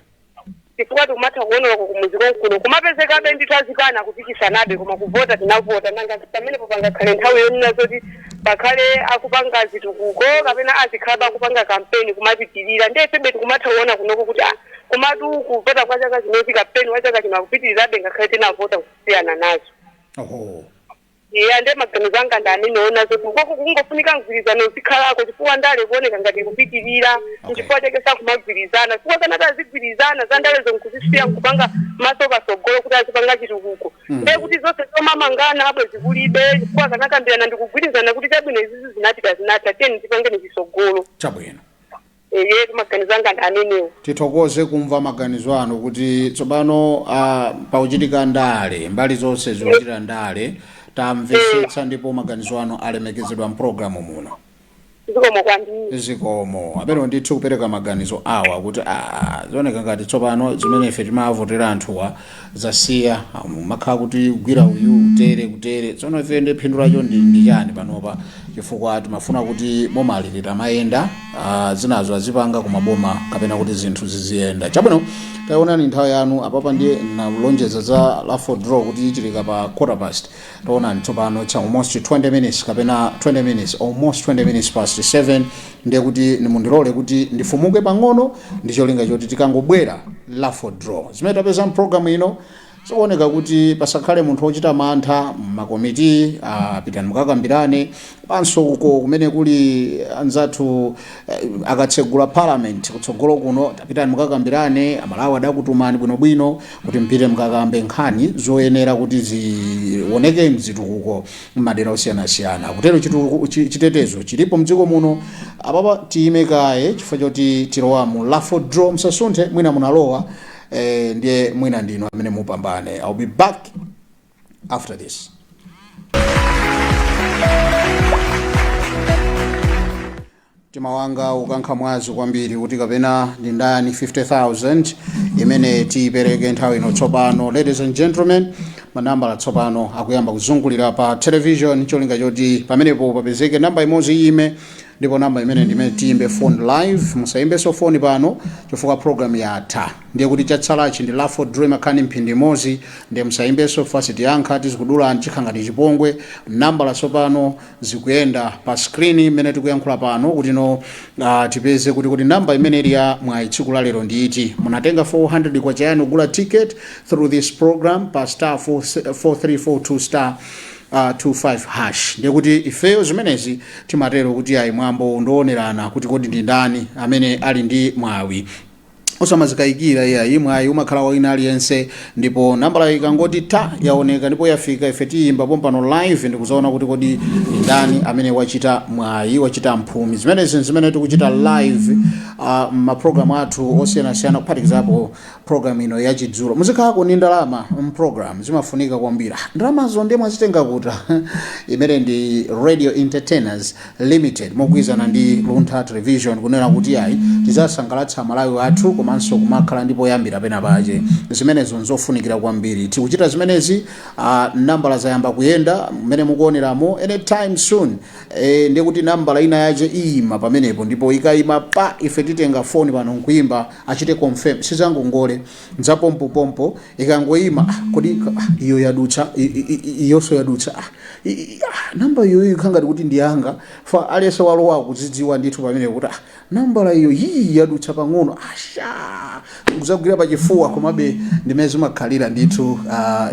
S10: Chifukwa tikumatha kuonera kumuzi konkuno kumapezekabe ndithu azipana kupikisanabe koma kuvota tinavota nanga pamenepo pangakhale nthawi yonena zoti pakhale akupanga zitukuko kapena azikhala akupanga kampeni kumapitirira ndefebe tikumatha kuona kunoko kuti komatu kuvota kwa chaka chinozi kampeni wa chaka chino akupitirirabe ngakhale tinavota kusiyana nazo. Ande maganizo anga ndaminoona zoti koko kungofunika mgwirizano zikhalako chifukwa ndale kuoneka ngati kupitirira chifukwa chake sakumagwirizana chifukwa kana tazigwirizana za ndale zonkuzisiya nkupanga maso pasogolo kuti azipanga chitukuko nde kuti zonse zomamangana abwe zikulibe chifukwa kanakambirana ndikugwirizana kuti chabwino izizi zinati tiyeni tipangeni chisogolo
S1: chabwino.
S10: Maganizo anga ndamenewo
S1: tithokoze kumva maganizo ano kuti tsopano pauchitika ndale mbali zonse zikuchita ndale tamvesetsa ndipo maganizo ano alemekezedwa mpulogalamu muno. Zikomo apero ndithu kupereka maganizo awa kuti zioneka ngati tsopano zimene ife timavotera anthuwa zasiya makhala kuti kugwira uyu kutere tsono ife ndi phindu lacho ndi chani panopa chifukwa timafuna kuti momalirira mayenda zinazo azipanga kumaboma kapena kuti zinthu ziziyenda. Chabwino taonani nthawi yanu apapa ndiye nalonjeza za Lafo draw kuti ichitika pa 7:15. Taonani tsopano cha almost 20 minutes kapena 20 minutes almost 20 minutes past 7 ndiye kuti nimundilole kuti ndifumuke pang'ono ndi cholinga choti tikangobwera Lafo draw zimene tapeza program ino zooneka kuti pasakhale munthu ochita mantha makomiti pitani mukakambirane panso uko kumene kuli anzathu akatsegula parliament kutsogolo kuno tapitani mukakambirane amalawi adakutumani bwinobwino kuti mpite mukakambe nkhani zoyenera kuti zioneke mzitukuko m'madera osiyanasiyana kutero chitetezo chilipo mdziko muno apapa tiyime kaye chifukwa choti tilowa mu Lafo draw msasunthe mwina munalowa ndiye mwina ndino amene mupambane. I'll be back after this. Tima wanga ukankha mwazi kwambiri kuti kapena ndi ndani 50,000 imene tipereke nthawi ino tsopano. Ladies and gentlemen, manamba tsopano akuyamba kuzungulira pa television cholinga choti pamenepo papezeke namba imodzi ime ndipo namba imene ndimene tiyimbe phone live musayimbeso phone pano chifukwa program yatha ndiye kuti chatsalachi ndi Lafo draw akhani mphindi imodzi ndiye musayimbeso fast yankha tizikudula chikhangati chipongwe namba la tsopano zikuyenda pa screen imene tikuyankhula pano kuti tipeze kuti namba imene ili ya mwa tsiku la lero ndi iti. Munatenga 400 kwa chayani kugula ticket through this program pa star 4342 star 25 hash. Ndiye kuti ifeyo zimenezi timatero kuti ayi mwambo ndoonerana kuti kodi ndi ndani amene ali ndi mwawi osamazikayikira iya mwayi umakhala wina aliyense ndipo nambala ikangoti ta yaoneka ndipo yafika ife tiyimba pompano live ndikuzaona kuti kodi ndani amene wachita mwayi wachita mphumi zimene tikuchita live maprogram athu osiyanasiyana kuphatikizapo program ino yachidzulo muzikhala ni ndalama program zimafunika kwambiri ndalamazo ndiye mwazitenga kuta imene ndi Radio Entertainers Limited mogwizana ndi Luntha Television kunena kuti ayi tizasangalatsa malawi athu komanso kumakhala ndipo yambira pena pache zimenezo nzofunikira kwambiri tikuchita zimenezi nambala zayamba kuyenda mmene mukuoneramo anytime soon ndiye kuti nambala ina yache ima pamenepo ndipo ikayima pa ife titenga phone pano nkuimba achite confirm sizangu ngole nzapompo ikangoima kodi iyo yadutsa iyonso yadutsa namba iyo ikangati kuti ndiyanga fa aliyense walowa kudzidziwa ndithu pamene kuti nambala iyo yadutsa pang'ono kuzagwira pachifuwa komabe ndimezi makhalira ndithu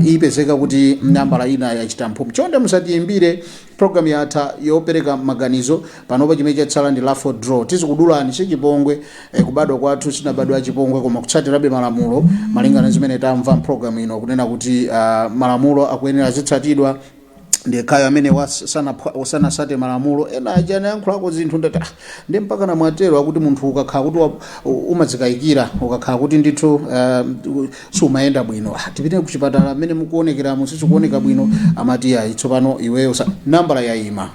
S1: ipezeka kuti nambala ina yachita mphumi chonde musatiyimbire program yatha yopereka maganizo panopa chimene chatsala ndi Lafo draw tizikudulani chipongwe kubadwa kwathu sinabadwa chipongwe koma kutsatirabe malamulo malingana zimene tamva program ino kunena kuti malamulo akuyenera zitsatidwa ndekhayo amene wasanasate malamulo ena ajana yankhulako zinthu ndata ndi mpaka na mwatero akuti munthu ukakhala kuti umadzikayikira ukakhala kuti ndithu sumayenda bwino tipite kuchipatala amene mukuonekeramo sizikuoneka bwino amati ayi tsopano iweyo nambala yayima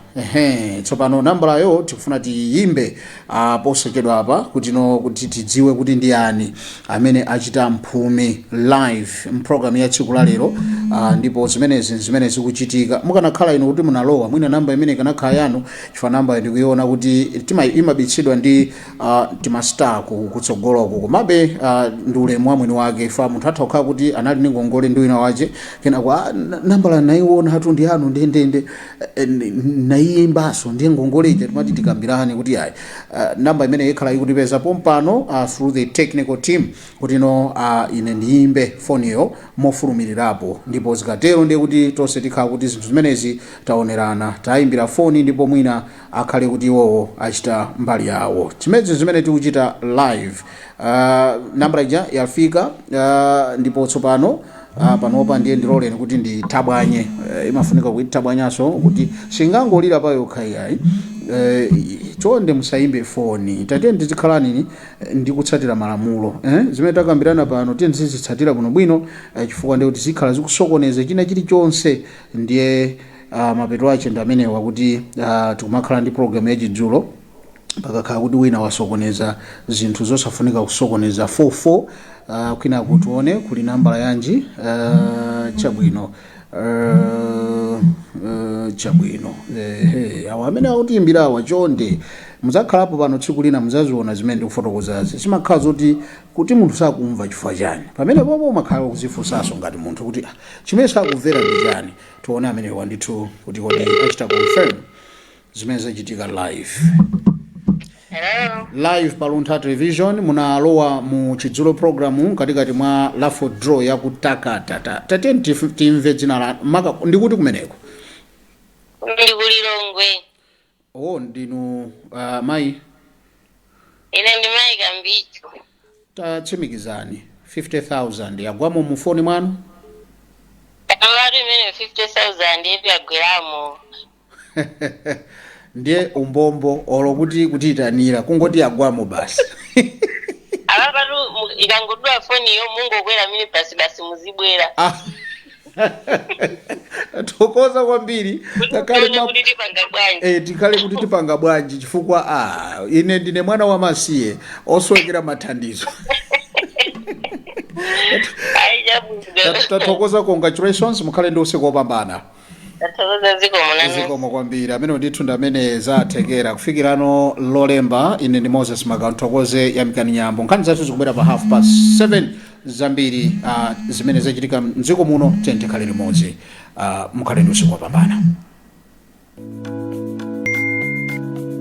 S1: tsopano nambalayo tikufuna tiyimbe posachedwa apa kuti tidziwe kuti ndi ani amene achita mphumi live mprogram ya tsiku la lero ndipo zimene zikuchitika mukanakhala ino kuti munalowa mwina namba imene ikanakhala yanu chifukwa namba ndikuiona kuti imabitsidwa ndi timastar kutsogoloko komabe ndi ulemu wa mwini wake fa munthu atha kukhala kuti anali ndi ngongole ndi wina wace kenako nambala naiona hatu ndi anu ndendende naiyimbaso ndiye ngongole ija timati tikambirane kuti ayi namba imene ikhala ikutipeza pompano through the technical team kuti ine ndiyimbe foniyo mofulumirirapo ndipo zikatero ndiye kuti tonse tikhala kuti zinthu zimenezi taonerana tayimbira foni ndipo mwina akhale kuti iwowo achita mbali yawo zimene tikuchita live nambala ija yafika ndipo tsopano panopa ndiye ndiloleni kuti nditabwanye imafunika kuti tabwanyaso kuti singangolira pa yokhayi chonde musayimbe foni tate ndizikhalani ndikutsatira malamulo zimene takambirana pano tiye ndizitsatira bwinobwino chifukwa ndi kuti zikhala zikusokoneza china chilichonse ndiye mapeto ache ndi amenewa kuti tikumakhala ndi program yachidzulo pakakhala kuti wina wasokoneza zinthu zosafunika kusokoneza 44 kwina kutione kuli nambala yanji chabwino awo amene akutiimbira awa chonde muzakhalapo pano tsiku lina muzaziona zimene ndikufotokozazi zimakhala zoti kuti munthu sakumva chifukwa chani pamene pomwe umakhala kuzifunsanso ngati munthu kuti chimene sakumvera ndi chani tione amene wandithu kuti kodi achita confirm zimene zachitika live. Live pa Luntha Television munalowa mu chidzulo programu katikati mwa Lafo Draw ya kutakata tateni timve dzina la maka ndikuti kumeneko
S11: Ndilongwe
S1: ndinu mai
S11: ine ndi mai Kambicho
S1: tatsimikizani 50,000 yagwamo mu foni mwanu
S11: amati imene 50,000 yepi yagweramo
S1: ndiye umbombo olo kuti itanira kungoti yagwamo basi
S11: abapatu ikangodwa foni yo mungokwera mini basi muzibwera
S1: tokoza kwambiri tikale kuti tipanga bwanji chifukwa ine ndine mwana wa masiye oswekera mathandizo tatokoza congratulations mukhale ndi usiku wopambana zikomo kwambiri amene ndithu ndamene zathekera kufikirano lolemba ine ndi Moses Magawo tokoze yamikani nyambo nkhani zathu zikubwera pa 7:30 zambiri zimene zachitika mdziko muno tente khale limodzi mukhale ndi usiku wopambana.